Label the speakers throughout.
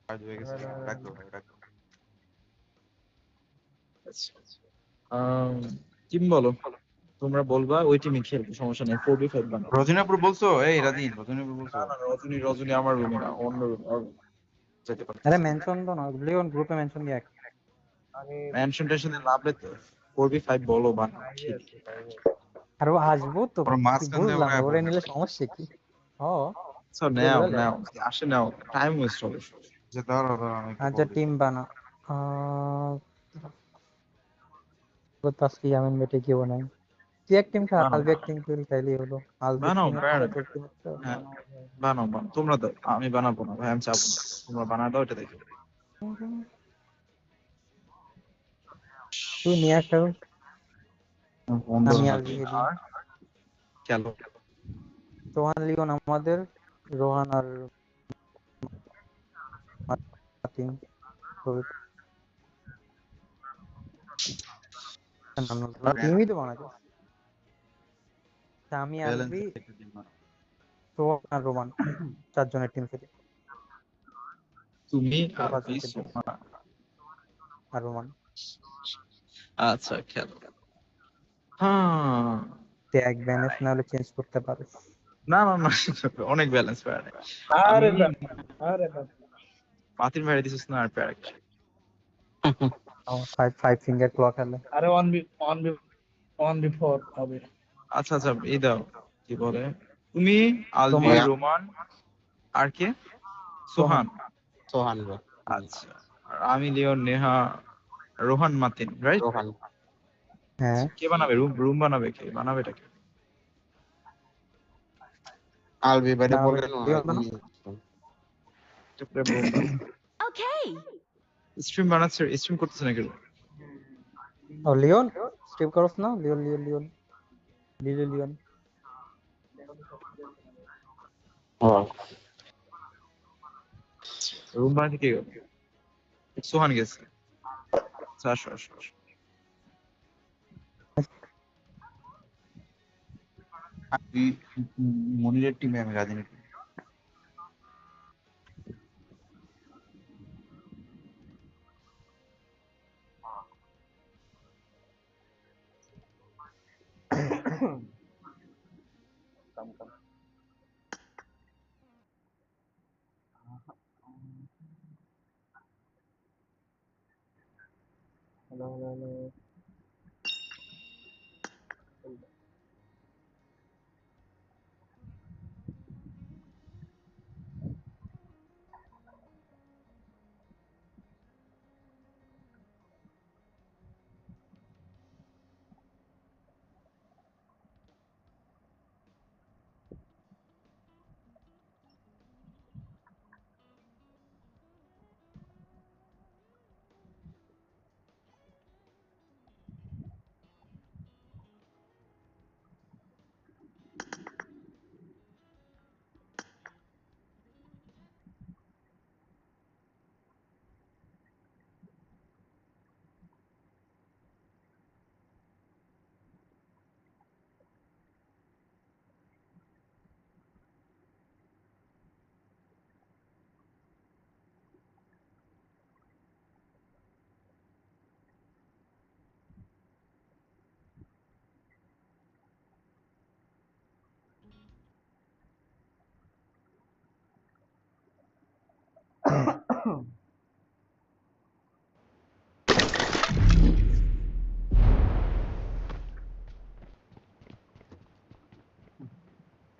Speaker 1: কাজ হয়ে গেছে, রাখো ভাই, রাখো।
Speaker 2: টিম বলো, তোমরা বলবা ওই টিমে খেলবো, সমস্যা নেই। 4v5 বানাবো।
Speaker 1: রজনীপুর বলছো? এই রাদিন, রজনীপুর বলছো?
Speaker 2: না না, রজনী রজনী আমার রুমে না, অন্য রুম যেতে
Speaker 3: अरे
Speaker 2: পারতেছে।
Speaker 3: मेंशन तो ना लियोन ग्रुप में मेंशन किया
Speaker 2: মেনশন টেনশন লাভ লেতে 4v5 বলো বানাও, খেলি।
Speaker 3: আর ও আসবো তো
Speaker 1: ওরা
Speaker 3: কি
Speaker 1: মাঝখান দিয়ে
Speaker 3: বুঝলাম না,
Speaker 1: ওরা
Speaker 3: ওরে
Speaker 1: পড়বে
Speaker 3: নিলে
Speaker 1: ভাই।
Speaker 3: সমস্যা কি? ও
Speaker 2: স্যার
Speaker 3: এটা
Speaker 2: নাও
Speaker 3: বলে
Speaker 2: নাও, আসে নাও, টাইম ওয়েস্ট হবে।
Speaker 1: যে ধরো ধরো আমি একটু
Speaker 3: আচ্ছা
Speaker 1: বল দিই।
Speaker 3: টিম বানা वो तस्की यामिन बेटे क्यों बनाई তুই এক টিম খা
Speaker 2: বানাও
Speaker 3: আলবি এক টিম খেল তাইলেই হলো আলবি
Speaker 2: বানাও,
Speaker 3: টিম
Speaker 2: প্যারা
Speaker 3: একটা
Speaker 2: নেই।
Speaker 3: তোর টিম একটা
Speaker 2: হ্যাঁ, বানাও বানাও, তোমরা তো, আমি বানাবো না ভাই, আমি চাবো না। তোমরা বানা দাও, এটা দেখো।
Speaker 3: তুই নিয়ে একটা
Speaker 2: বন্ধ
Speaker 3: আমি
Speaker 2: না
Speaker 3: আলবি খেলি
Speaker 2: আর খেলো।
Speaker 3: সোহান লিওন আমাদের রোহান আর মার্টিন টিমই তো বানাচ্ছে আমি
Speaker 2: ব্যালেন্স
Speaker 3: আলবি
Speaker 2: একটা টিম বানাও।
Speaker 3: সোহান আর রোমান চারজনের টিম খেলি
Speaker 2: তুমি
Speaker 3: তোর
Speaker 2: আর
Speaker 3: পাঁচজন
Speaker 2: বিশ
Speaker 3: খেলবি আর রোমান
Speaker 2: আচ্ছা খেলো। হ্যাঁ,
Speaker 3: তুই এক ব্যালেন্স না হলে চেঞ্জ করতে পারিস
Speaker 2: না না না, অনেক ব্যালেন্স প্যারা নেই। আমি
Speaker 4: আরে বাবা, আরে বাবা।
Speaker 2: মাতির ভাইরা দিছিস না, আর প্যারা কি?
Speaker 3: ফাইভ ফাইভ ফিঙ্গার ক্লক খেলে
Speaker 4: আরে অন বিফোর হবে।
Speaker 2: আচ্ছা আচ্ছা, এই দাও, কি বলে, তুমি আলবি,
Speaker 3: তোমার
Speaker 2: রোমান, আর কে? সোহান।
Speaker 5: সোহান bro,
Speaker 2: আচ্ছা, আর আমি, লিওন, নেহা, রোহান, মাতিন, রাইট?
Speaker 5: রোহান।
Speaker 3: হ্যাঁ
Speaker 2: কে বানাবে রুম? রুম বানাবে কে? বানাবে এটা কে?
Speaker 5: আলবি বাইরে
Speaker 3: বানাবে
Speaker 5: বললেন
Speaker 3: লিওন বানাও
Speaker 2: রুম
Speaker 6: Okay.
Speaker 2: স্ট্রিম বানাচ্ছে, স্ট্রিম করতেছে নাকি?
Speaker 3: ও লিওন স্টিভ করস না Leon Leon Leon Leon Leon
Speaker 2: room বানাতে কে গেল? সোহান গেছে। আচ্ছা, আসো আসো আসো।
Speaker 1: আমি মনিরের টিমে, আমি রাদিনের টিমে।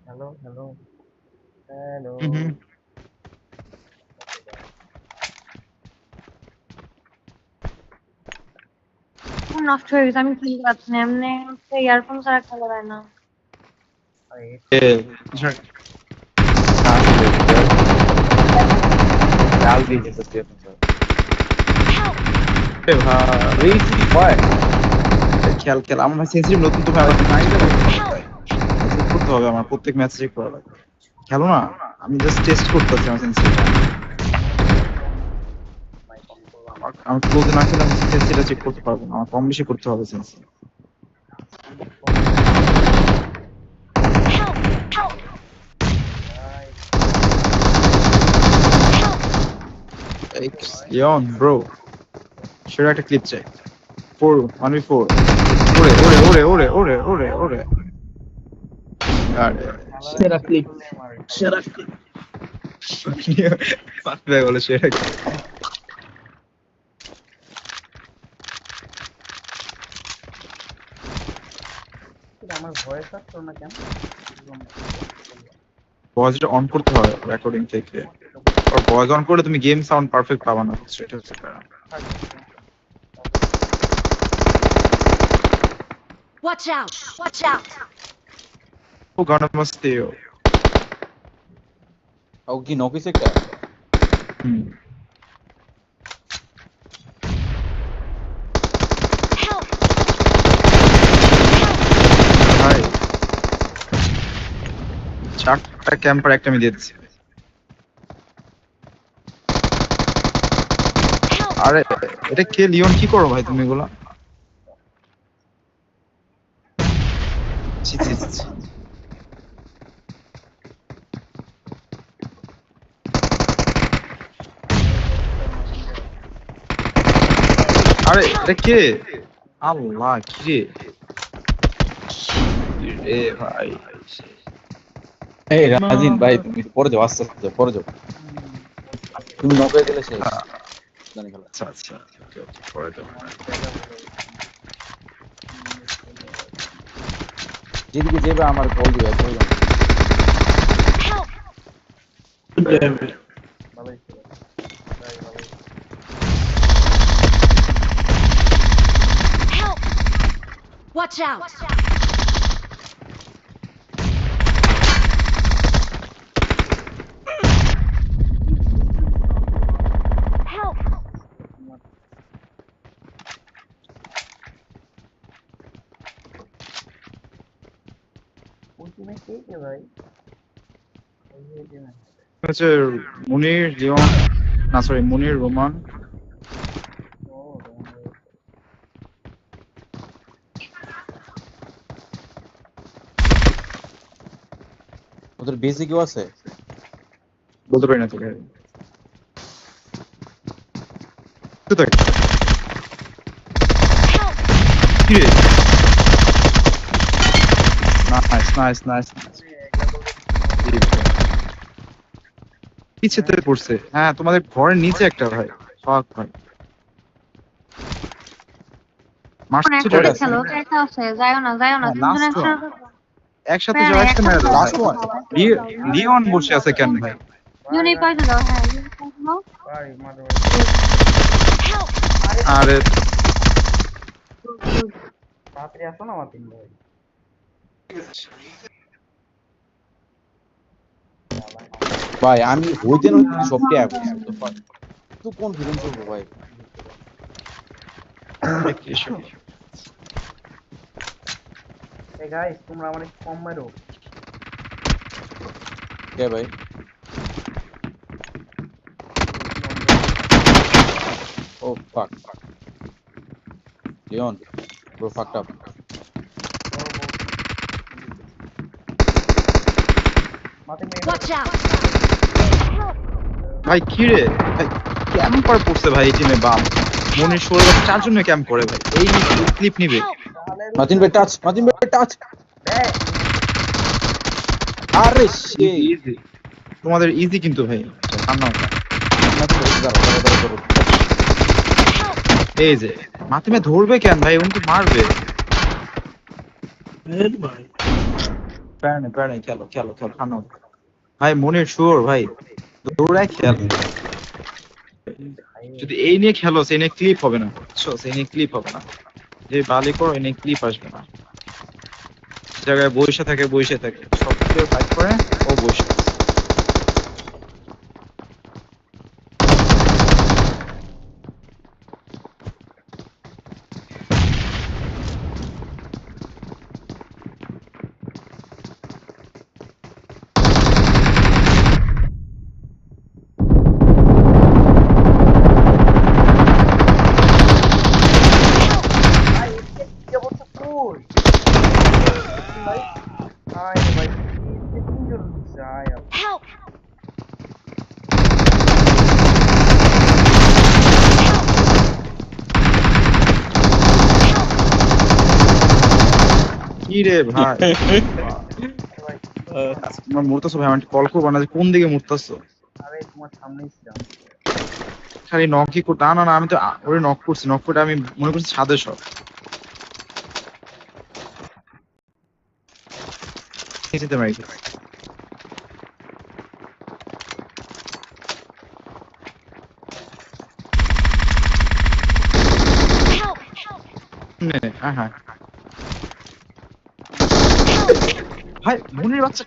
Speaker 4: Hello hello hello.
Speaker 2: হুম।
Speaker 6: নষ্ট হয়ে গেছে, আমি খেলতে পারছি না, এমনি ইয়ারফোন ছাড়া খেলা যায় না।
Speaker 2: খেয়াল খেয়াল, আমার সেন্সিটিভ নতুন, তুমি আবার চেক করতে হবে, আমার প্রত্যেক ম্যাচ চেক করা লাগবে। খেলো না, আমি জাস্ট টেস্ট করতেছি আমার সেন্সিটিভ। আমি ক্লোজে না খেলে আমি সেন্সিটা চেক করতে পারবো না, আমার কম বেশি করতে হবে সেন্সি। লিওন ব্রো সেটা একটা ক্লিপ চাই 1v4 ওরে ওরে ওরে ওরে ওরে ওরে ওরে আরে
Speaker 4: সেরা ক্লিক সেরা ক্লিক
Speaker 2: পাঁচটা বলে সেটা
Speaker 4: আমার ভয়েস আসতো না কেন
Speaker 2: ভয়েসটা অন করতে হয় রেকর্ডিং থেকে আর ভয়েস অন করে তুমি গেম সাউন্ড পারফেক্ট পাবা না সেটা হচ্ছে কারণ
Speaker 7: Watch out! Watch out!
Speaker 2: ও গানা মস্তি
Speaker 8: ও কি নকিস একটা
Speaker 2: হুম
Speaker 7: Help!
Speaker 2: ভাই চারটা ক্যাম্পার একটা আমি দিয়ে দিচ্ছি আরে এটা কে লিওন কি করো ভাই তুমি এগুলা ছি ছি ছি আরে এটা কে আল্লাহ কি রে ভাই
Speaker 8: এই রাজিন ভাই তুমি পরে যাও আস্তে আস্তে পরে যাও তুমি নকে গেলে শেষ জানি খেলা
Speaker 2: আচ্ছা আচ্ছা ওকে ওকে পরে দাও
Speaker 8: যেদিকে যাবে আমার কল দিবে প্রয়োজন
Speaker 7: Help! Help! Watch out! Help!
Speaker 4: ultimate কে কে ভাই ultimate
Speaker 2: হচ্ছে মুনির লিওন না সরি মুনির রোমান
Speaker 4: ও
Speaker 8: ওদের বেসে কেউ আছে
Speaker 2: বলতে পারি না তোকে তো দেখ কি রে নাইস নাইস নাইস পিছেতে পড়ছে হ্যাঁ তোমাদের ঘরের নিচে একটা ভাই ফাক ভাই মারছে
Speaker 6: একসাথে
Speaker 2: এটা
Speaker 6: খেলো একা আছে যাও না
Speaker 2: last
Speaker 6: তিনজন
Speaker 2: one.
Speaker 6: একসাথে
Speaker 2: একসাথে যাও একটা মেরে দাও
Speaker 8: Last one.
Speaker 2: লিওন বসে আছে কেন ভাই
Speaker 6: ইউনি পাইতে দাও হ্যাঁ ইউনি পাইতে দাও
Speaker 4: ভাই মারো
Speaker 7: Help!
Speaker 2: আরে
Speaker 4: তাড়াতাড়ি আসো না মাতিন ভাই
Speaker 8: ভাই আমি হইতে না সব ট্যাপ তো কনফিডেন্স হবো ভাই
Speaker 4: এই গাইস তোমরা আমার একটু কম মারো
Speaker 8: কে ভাই ও ফাক Leone bro fucked up
Speaker 4: মাতিন
Speaker 7: Watch out!
Speaker 2: ভাই কি রে ভাই ক্যাম্পার পড়ছে ভাই এই টিমে বাম মনির শোরে চারজনে ক্যাম্প করে ভাই এই ক্লিপ নিবে
Speaker 8: মাতিন ভাই টাচ আরে শে
Speaker 2: ইজি তোমাদের ইজি কিন্তু ভাই সামনে এই যে মাতিমে ধরবে কেন ভাই উনি তো মারবে
Speaker 4: ভাই
Speaker 2: প্যারা নেই খেলো খেলো খেলো সামনে ভাই মনির শুয়োর ভাই দৌড়ায় খেল যদি এই নিয়ে খেলো সেই নিয়ে ক্লিপ হবে না বুঝছো সেই নিয়ে ক্লিপ হবে না যে বালি করো এই নিয়ে ক্লিপ আসবে না জায়গায় বসে থাকে সব কেউ ফাইট করে ও বসে আছে।
Speaker 4: কে বলছো কই ভাই আয় ভাই তিনজন যায়
Speaker 7: Help!
Speaker 2: কি রে ভাই তোমার মরতেছো ভাই, আমার কল করবো না যে কোন দিকে মরতেছো?
Speaker 4: আরে তোমার সামনেই ছিলাম।
Speaker 2: খালি নকই করতে, না না না, আমি তো ওরে নক করছি, নক করে আমি মনে করছি ছাদে সব যেতে পারি।
Speaker 7: Help!
Speaker 2: হ্যাঁ হ্যাঁ ভাই, মনির বাচ্চা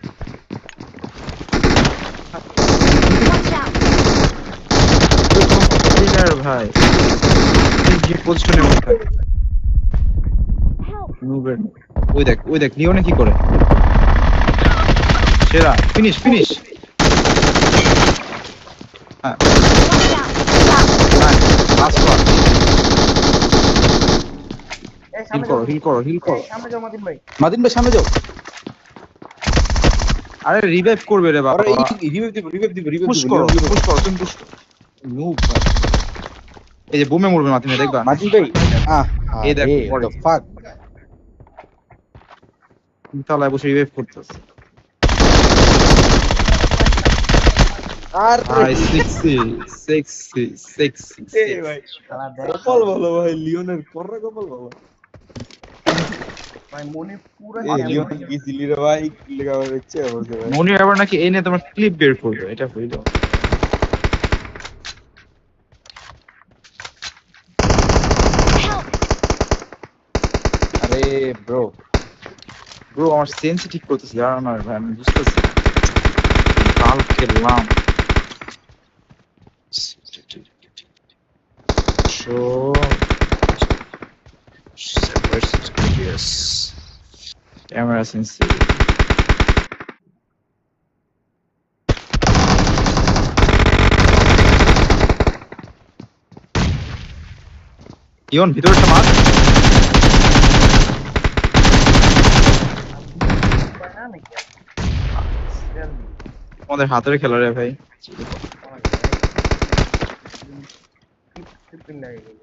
Speaker 7: Watch out!
Speaker 2: ভাই কি পজিশনে ওঠে
Speaker 7: Help!
Speaker 2: নুবের। ওই দেখ লিওনে কি করে, সেরা ফিনিশ ফিনিশ। হ্যাঁ
Speaker 7: Watch out!
Speaker 4: এই
Speaker 2: হিল
Speaker 4: সামনে
Speaker 2: করো
Speaker 4: যাও,
Speaker 2: হিল করো হিল করো।
Speaker 4: এই সামনে যাও মাদিন ভাই।
Speaker 8: মাদিন ভাই সামনে যাও।
Speaker 2: আরে রিভাইভ করবে রে বাবা,
Speaker 8: আরে রিভাইভ দিব
Speaker 2: পুশ করো তুমি পুশ করো।
Speaker 8: নুব
Speaker 2: এই যে বোমে মরবে মাথিনে, দেখবা
Speaker 8: মাদিন ভাই।
Speaker 2: এই দেখো,
Speaker 8: what the fuck?
Speaker 2: তলায় বসে রিভাইভ করতেছে।
Speaker 8: আর
Speaker 2: ভাই সেক্সি সেক্সি সেক্সি
Speaker 8: ভাই
Speaker 4: শালা দেখ
Speaker 8: কপাল ভালো ভাই, লিওনের কররা কপাল ভালো।
Speaker 4: ভাই মনে পুরো
Speaker 8: লিওন কি ছিলি রে ভাই, কি লেখা হচ্ছে বলতে ভাই।
Speaker 2: মনির আবার নাকি এই নিয়ে তোমার ক্লিপ বের করবে, এটা হইলো
Speaker 7: Help!
Speaker 8: আরে ব্রো
Speaker 2: ব্রো আমার সেন্স ঠিক করতেছি, আর না ভাই আমি বুঝতেছি কাল খেললাম। So separate studios camera sensor ইয়ন ভিতরে একটা মার।
Speaker 4: না নাকি
Speaker 2: আমাদের হাতের খেলা রে ভাই।
Speaker 4: ট্রিপল লাগে গেল।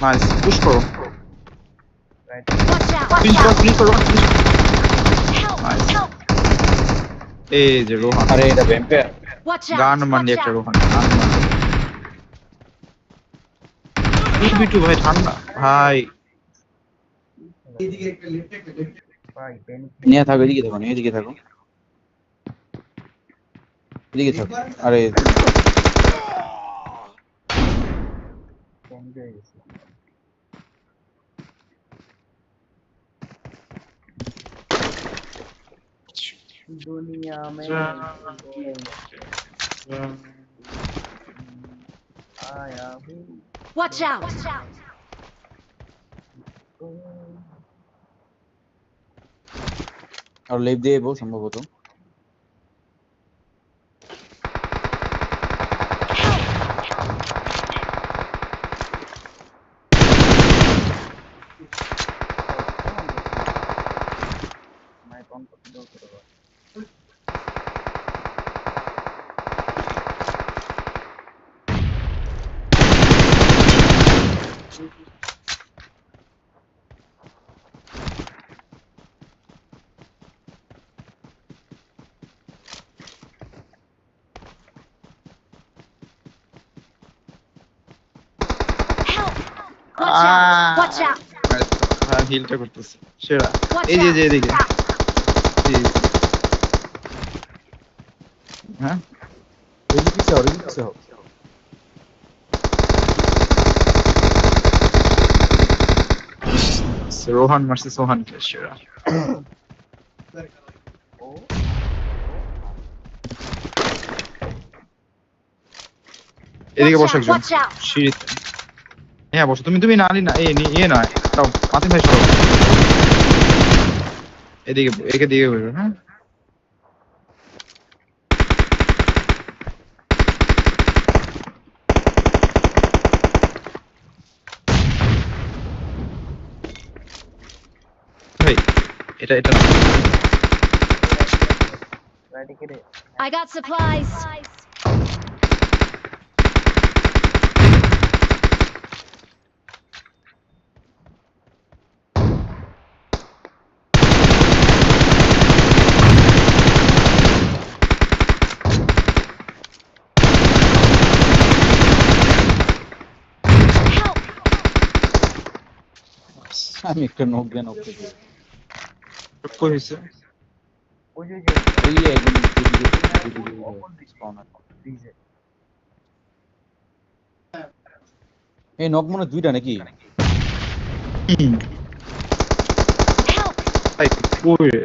Speaker 2: নাইস পুশ করো,
Speaker 4: রাইট
Speaker 7: Watch out!
Speaker 2: ফিনিশ করো
Speaker 7: Help!
Speaker 2: Nice.
Speaker 7: Help!
Speaker 2: এই যে রোহান
Speaker 8: আরে এটা ভ্যাম্পায়ার।
Speaker 7: Watch out!
Speaker 2: গান মান্ডি
Speaker 7: Watch
Speaker 2: একটা
Speaker 7: out!
Speaker 2: রোহান গান মান্ডি বিটু ভাই ঠান্ডা ভাই।
Speaker 4: ভাই পেন
Speaker 8: নিয়ে থাকো, এদিকে থাকো, এদিকে থাকো, এদিকে থাকো। আরে
Speaker 4: পেন হয়ে গেছে। दुनिया में आया हूँ
Speaker 7: Watch out!
Speaker 8: আর লেফট দিয়ে বল সম্ভবত।
Speaker 4: मैं कौन पसंद करूँगा
Speaker 7: Help! Watch out! Watch out!
Speaker 2: হ্যাঁ হিলটা করতেছে সেরা।
Speaker 7: Watch
Speaker 2: এই যে
Speaker 7: out!
Speaker 2: যে এদিকে হ্যাঁ
Speaker 8: এদিকে পিছে হও, এদিকে পিছে হও।
Speaker 2: রোহান মারছে সোহানকে সেরা। এদিকে বসো একজন
Speaker 7: Watch out!
Speaker 2: সিঁড়িতে। হ্যাঁ বসো তুমি নালি না ইয়ে নয় তাও মাথিন ভাই সরো এদিকে, একে দিকে বসো। হ্যাঁ ভাই এটা এটা না।
Speaker 4: राइट के रे
Speaker 7: I got supplies.
Speaker 8: আমি একটা নক দেন ওকে
Speaker 2: কই হইছে?
Speaker 4: ওই যে
Speaker 8: এই একদম স্পনার
Speaker 4: ডিজে
Speaker 8: এই নক মনে হয় দুইটা নাকি
Speaker 7: Help!
Speaker 2: ভাই কই রে?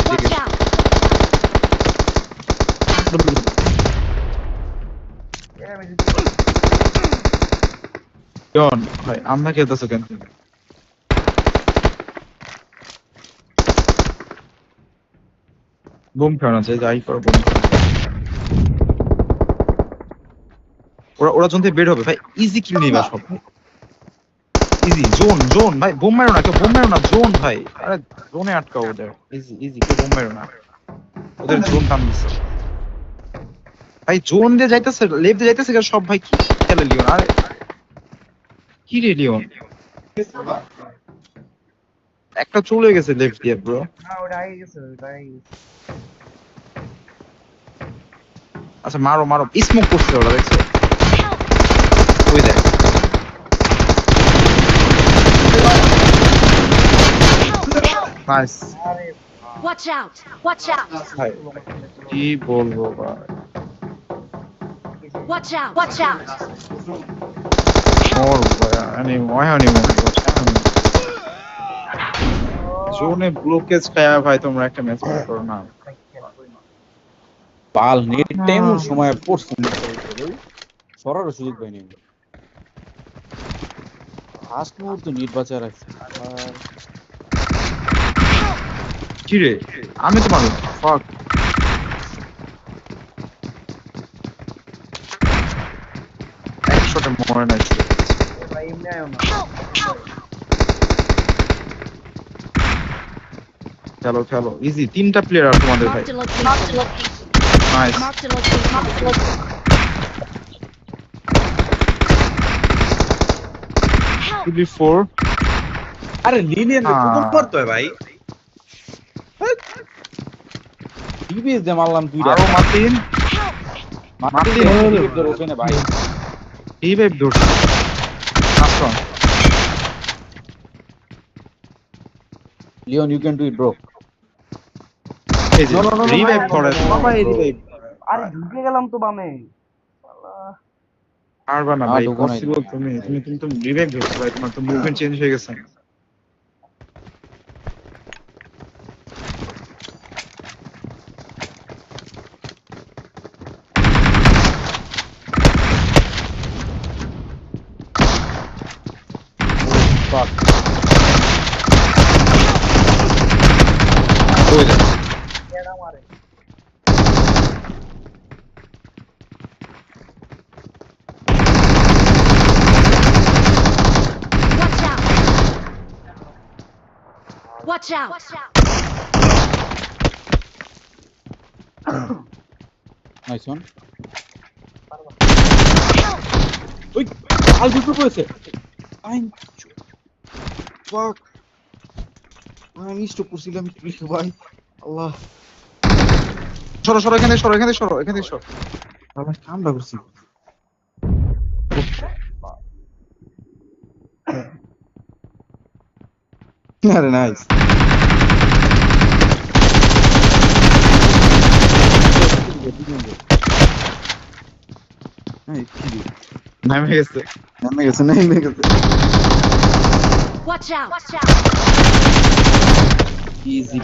Speaker 7: Watch out!
Speaker 4: আমি
Speaker 2: জন ভাই আমরা খেলতেছো কেন? বুম ফেরানো আছে, যাই করো বুম। ওরা জোন থেকে বের হবে ভাই, ইজি কিল নিবা সব। ইজি জোন জোন ভাই, বোম মারো না, কেউ বোম মারো না, জোন ভাই, আরে জোনে আটকাও ওদের। ইজি ইজি, কেউ বোম মারো না, ওদের জোন টান দিচ্ছে ভাই। জোন দিয়ে যাইতেছে, লেফট দিয়ে যাইতেছে সব ভাই। কি খেলে লিওন? আরে কি রে লিওন, একটা চলে গেছে লেফট দিয়ে ব্রো।
Speaker 4: না ওটা আগে গেছে ওটা আগে গেছে
Speaker 2: আচ্ছা মারো মারো, স্মোক করছে ওরা, দেখছো?
Speaker 7: Help!
Speaker 2: ওই দেখ
Speaker 7: Help! Help!
Speaker 2: Nice
Speaker 7: Watch out! Watch out!
Speaker 2: ভাই, কি বলবো ভাই।
Speaker 7: Watch out! Watch out!
Speaker 2: More, I don't even জোনে ব্লকেজ খায়া ভাই তোমরা একটা ম্যাচ করো না।
Speaker 8: বাল নেট টাইম সময় পড়ছে সরার সুযোগ পাইনি ফার্স্ট মুহূর্তে নেট বাঁচা রাখছে
Speaker 2: কি রে, আমি তো মানুষ ফাক। একশোটা মরে নাই।
Speaker 4: ভাই এমনি আয়ো না
Speaker 7: Help! Help!
Speaker 2: খেলো খেলো, ইজি। তিনটা প্লেয়ার আর তোমাদের ভাই।
Speaker 7: Marked a location.
Speaker 2: Nice.
Speaker 7: Marked a location. Help!
Speaker 2: 2v4
Speaker 8: আরে লিনিয়ার প্রথম করতে হয় ভাই ডিবিএস দে মারলাম দুইটা
Speaker 2: আরো মার্টিন।
Speaker 7: Help!
Speaker 8: মারতে ধরে ওখানে ভাই
Speaker 2: এই ভাই ধরছে আসো।
Speaker 8: Leon you can do it bro
Speaker 2: এই যে রিভাইভ করে সবাই রিভাইভ।
Speaker 4: আরে ঢুকে গেলাম তো বামে
Speaker 2: পারবা না
Speaker 8: না,
Speaker 2: ভাই,
Speaker 8: ঢোকো নাই।
Speaker 2: পসিবল। তুমি তো রিভাইভ ধরছো ভাই, তোমার তো মুভমেন্ট চেঞ্জ হয়ে গেছে।
Speaker 8: fuck
Speaker 2: ওই দেখ
Speaker 4: এরা মারে
Speaker 7: Watch out! Watch out!
Speaker 8: Nice one
Speaker 7: Help!
Speaker 8: ওই আল দুটো করেছে আইন
Speaker 1: ফাক, আমি স্টপ করছিলাম ভাই। আল্লাহ,
Speaker 2: সরো সরো, এখান থেকে সরো, এখান থেকে সরো, এখান থেকে সরো।
Speaker 1: আমার কামড়া করছি। আরে নাইস।
Speaker 2: নামে গেছে।
Speaker 1: নেমে গেছে নেমে গেছে।
Speaker 7: Watch out! Watch out!
Speaker 8: ইজি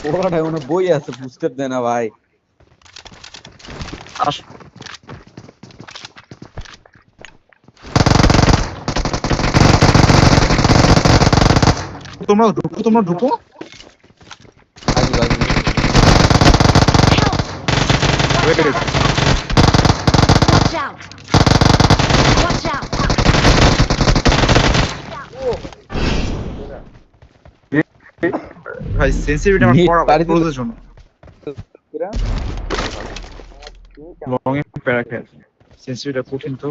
Speaker 8: ওরাটা মনে বই আছে বুঝতে দেয় না ভাই
Speaker 2: আসো তোমরা ঢুকো, তোমরা ঢুকো।
Speaker 8: আগে আগে
Speaker 2: Wait, wait.
Speaker 7: Watch out! Watch out!
Speaker 2: ভাই সেন্সিটিভিটি আমার
Speaker 8: Need
Speaker 2: পড়া
Speaker 8: পারি দিতে-
Speaker 2: ক্লোজের জন্য। লং এ প্যারা খেয়ে সেন্সিটিভিটা কঠিন তো।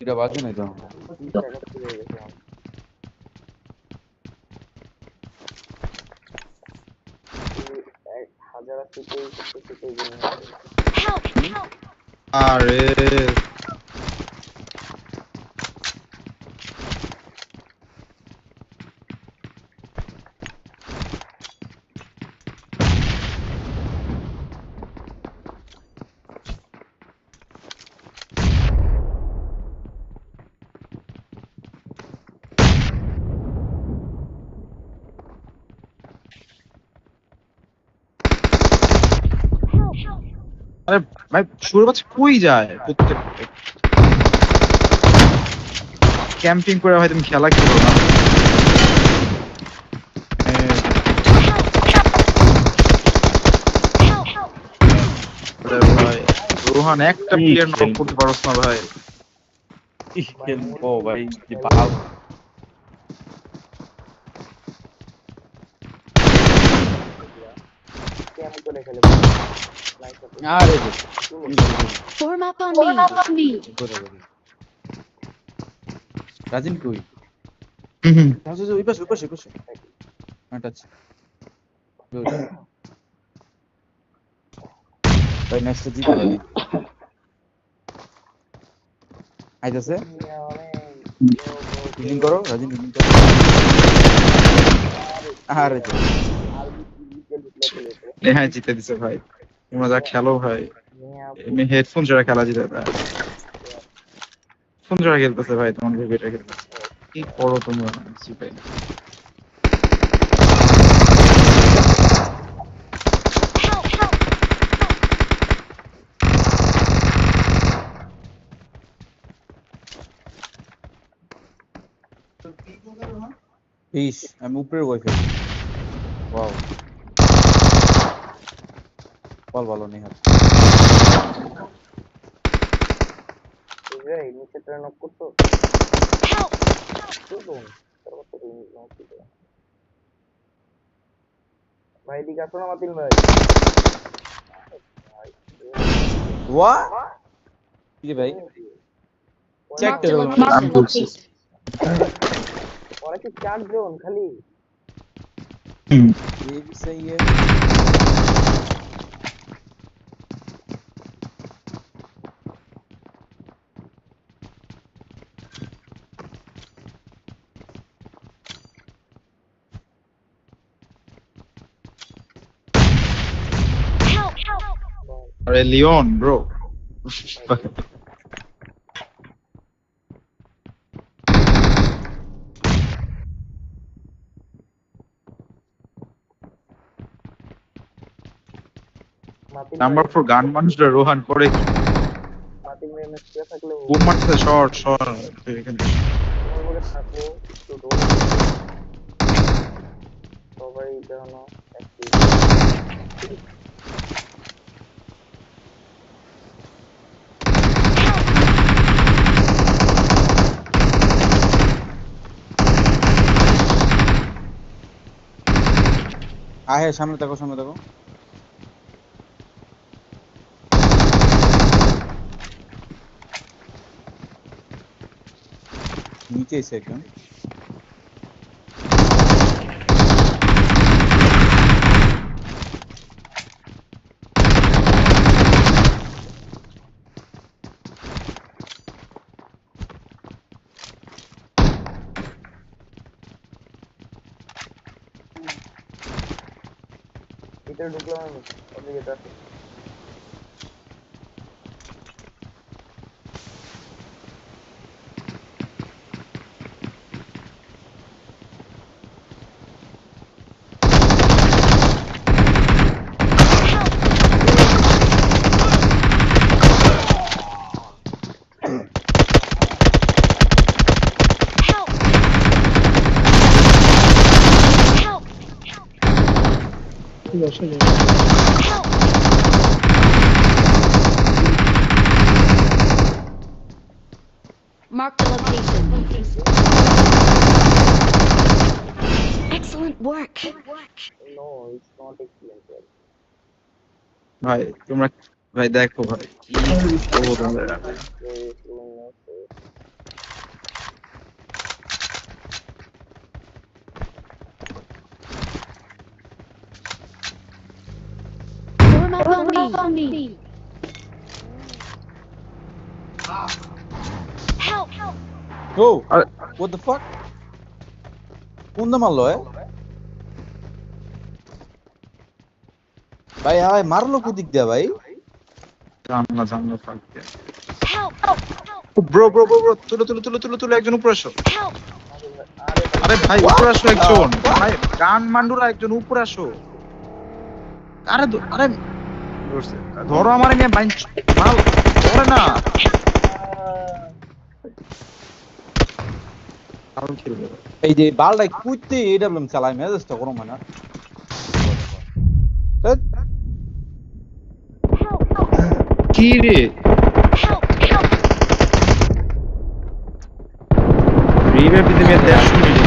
Speaker 8: এটা বাজে না তো
Speaker 4: যারা সিটেই করতে সিটেই জন্য
Speaker 7: Help! Help!
Speaker 2: আরে আরে ভাই শুরু বাচ্চা কই যায় প্রত্যেক ক্যাম্পিং করে ভাই তুমি খেলা খেলো না আরে ভাই রোহান একটা প্লেয়ার নক করতে পারছ না ভাই
Speaker 8: ও ভাই যে বাল
Speaker 4: ক্যাম্প করে খেলে
Speaker 8: আরে
Speaker 7: Form up on me!
Speaker 8: Rajin কই ওই পাশে টাচ ভাই ম্যাচটা জিতে যাবে আইতাছে হিলিং করো রাজিন হিলিং করো আরে
Speaker 2: হ্যাঁ জিতে দিছে ভাই তোমরা যা খেলো ভাই এমনি হেডফোন ছাড়া খেলা জিতে দেয় ফোন ছাড়া খেলতেছে ভাই তোমার ভেবেটা খেলতেছে কি করো তোমরা জিতে
Speaker 7: Help! Help!
Speaker 8: ইস আমি উপরের ওয়াইফাই ওয়াও বল ভালো নেই হাত
Speaker 4: এই নিচে ট্রেন অফ করছো
Speaker 7: Help!
Speaker 4: ভাই এদিকে আসো না মাতিল ভাই
Speaker 8: ওয়া কি রে ভাই চেক
Speaker 7: Marked a
Speaker 8: করো
Speaker 7: location.
Speaker 4: ওরা কি 4 জন খালি
Speaker 8: ये भी सही है
Speaker 7: Help! Help!
Speaker 2: আরে লিওন ব্রো
Speaker 4: মাতিল
Speaker 2: নাম্বার 4 গান মানুষরা রোহান করে কি
Speaker 4: মাতিল ভাই মেসে থাকলে
Speaker 2: বুম মারতেছে শর্ট এখানে
Speaker 4: ওরে থাকো একটু দৌড় সবাই জানো
Speaker 8: আহে সামনে দেখো নিচে এসে একদম
Speaker 4: ভিতরে ঢুকলাম আমি ওদিকে যেতে
Speaker 7: Help! Help! Help! Mark the location. Excellent work.
Speaker 4: No it's not excellent
Speaker 2: ভাই তোমরা ভাই দেখো ভাই কি করবো তোমাদের
Speaker 7: me! Help!
Speaker 8: ও
Speaker 2: আরে-
Speaker 8: what the fuck কোন দা মারলো ভাই ভাই মারলো কোদিক দিয়া ভাই
Speaker 2: জানলা থাকবে
Speaker 7: Help!
Speaker 2: ব্রো তুলো একজন উপরে আসো
Speaker 7: Help!
Speaker 2: আরে ভাই উপরে আসো একজন ভাই গান মান্ডুরা একজন উপরে আসো আরে ধরো আমারে নিয়ে বাইন মাল ধরে না আরো খেলবে
Speaker 8: এই যে বালটা কুইতে এডব্লিউএম চালায় মেজাজটা গরম হয় না ধ্যাৎ,
Speaker 2: কি রে
Speaker 7: Help!
Speaker 2: রিভে দিতে মেয়ে 150 মিনিট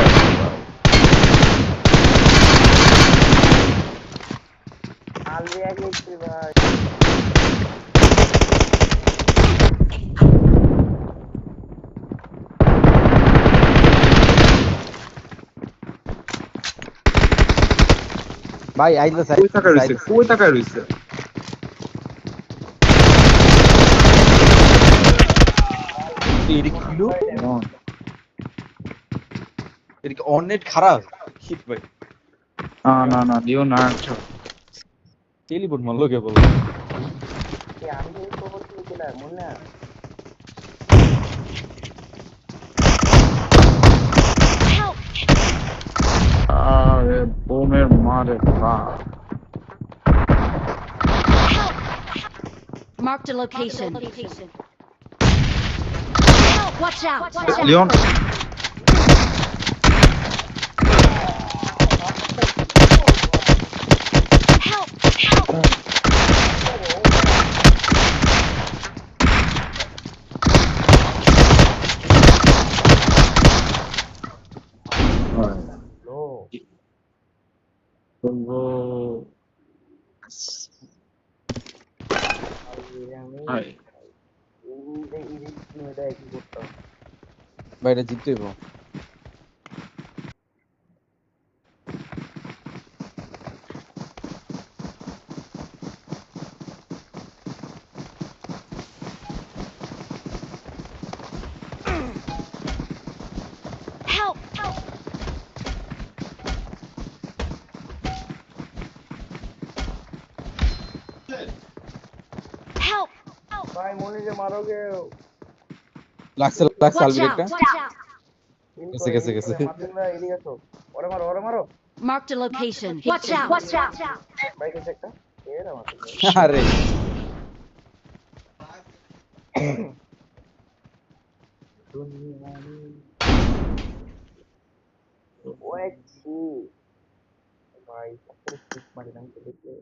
Speaker 4: আলবি আগে একটু ভাই
Speaker 8: ভাই আইলে
Speaker 2: কই টাকা রইছে
Speaker 8: কিলো এদিকে অনেট খারাপ শিট ভাই
Speaker 2: না লিওনার্ড
Speaker 8: টেলিপোর্ট মারলো কে বল
Speaker 4: কি আমি এই খবর কি দিলাম মনে না
Speaker 7: Help!
Speaker 2: আরে বোমের মারে বাপ
Speaker 7: Marked a location. Watch out!
Speaker 2: Leon
Speaker 7: Help!
Speaker 4: লো আমি
Speaker 2: ভাই
Speaker 4: এই টিমটা কি করতাম
Speaker 8: ভাই এটা জিততে হইব
Speaker 7: Help! Help!
Speaker 4: ভাই মনে যে মারো কেউ
Speaker 8: লাগছে
Speaker 7: Watch
Speaker 8: আলবি
Speaker 7: out!
Speaker 8: একটা গেছে।
Speaker 4: মারুন ভাই এদিকে আসো ওরে মারো
Speaker 7: Marked a location. Watch out!
Speaker 4: ভাই গেছে একটা এর আমার
Speaker 8: আরে
Speaker 4: ওয়েছি ভাই কত ঠিক মারিলাম তো দেখলে